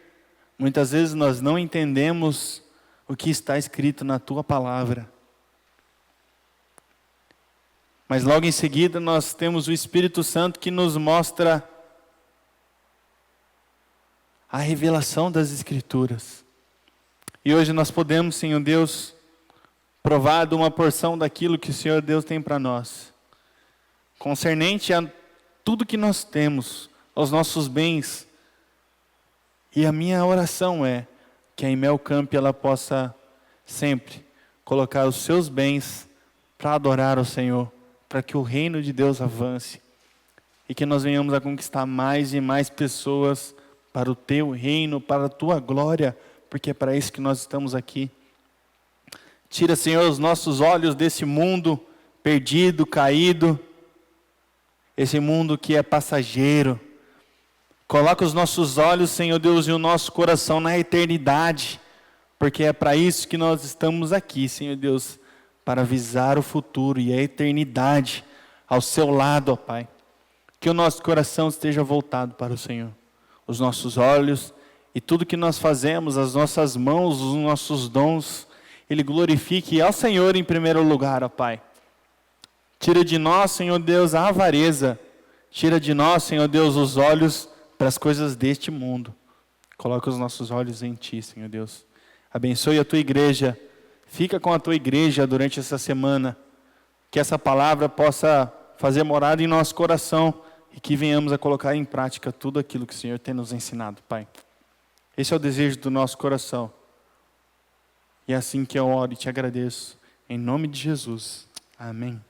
muitas vezes nós não entendemos o que está escrito na Tua palavra. Mas logo em seguida nós temos o Espírito Santo que nos mostra a revelação das Escrituras. E hoje nós podemos, Senhor Deus, provar de uma porção daquilo que o Senhor Deus tem para nós. Concernente a tudo que nós temos, aos nossos bens. E a minha oração é que a Imel Camp ela possa sempre colocar os seus bens para adorar ao Senhor, para que o reino de Deus avance e que nós venhamos a conquistar mais e mais pessoas para o Teu reino, para a Tua glória, porque é para isso que nós estamos aqui. Tira, Senhor, os nossos olhos desse mundo perdido, caído, esse mundo que é passageiro. Coloca os nossos olhos, Senhor Deus, e o nosso coração na eternidade, porque é para isso que nós estamos aqui, Senhor Deus, para visar o futuro e a eternidade ao seu lado, ó Pai. Que o nosso coração esteja voltado para o Senhor. Os nossos olhos e tudo que nós fazemos, as nossas mãos, os nossos dons, Ele glorifique ao Senhor em primeiro lugar, ó Pai. Tira de nós, Senhor Deus, a avareza. Tira de nós, Senhor Deus, os olhos para as coisas deste mundo. Coloca os nossos olhos em Ti, Senhor Deus. Abençoe a Tua igreja. Fica com a Tua igreja durante essa semana. Que essa palavra possa fazer morada em nosso coração e que venhamos a colocar em prática tudo aquilo que o Senhor tem nos ensinado, Pai. Esse é o desejo do nosso coração. E é assim que eu oro e te agradeço. Em nome de Jesus. Amém.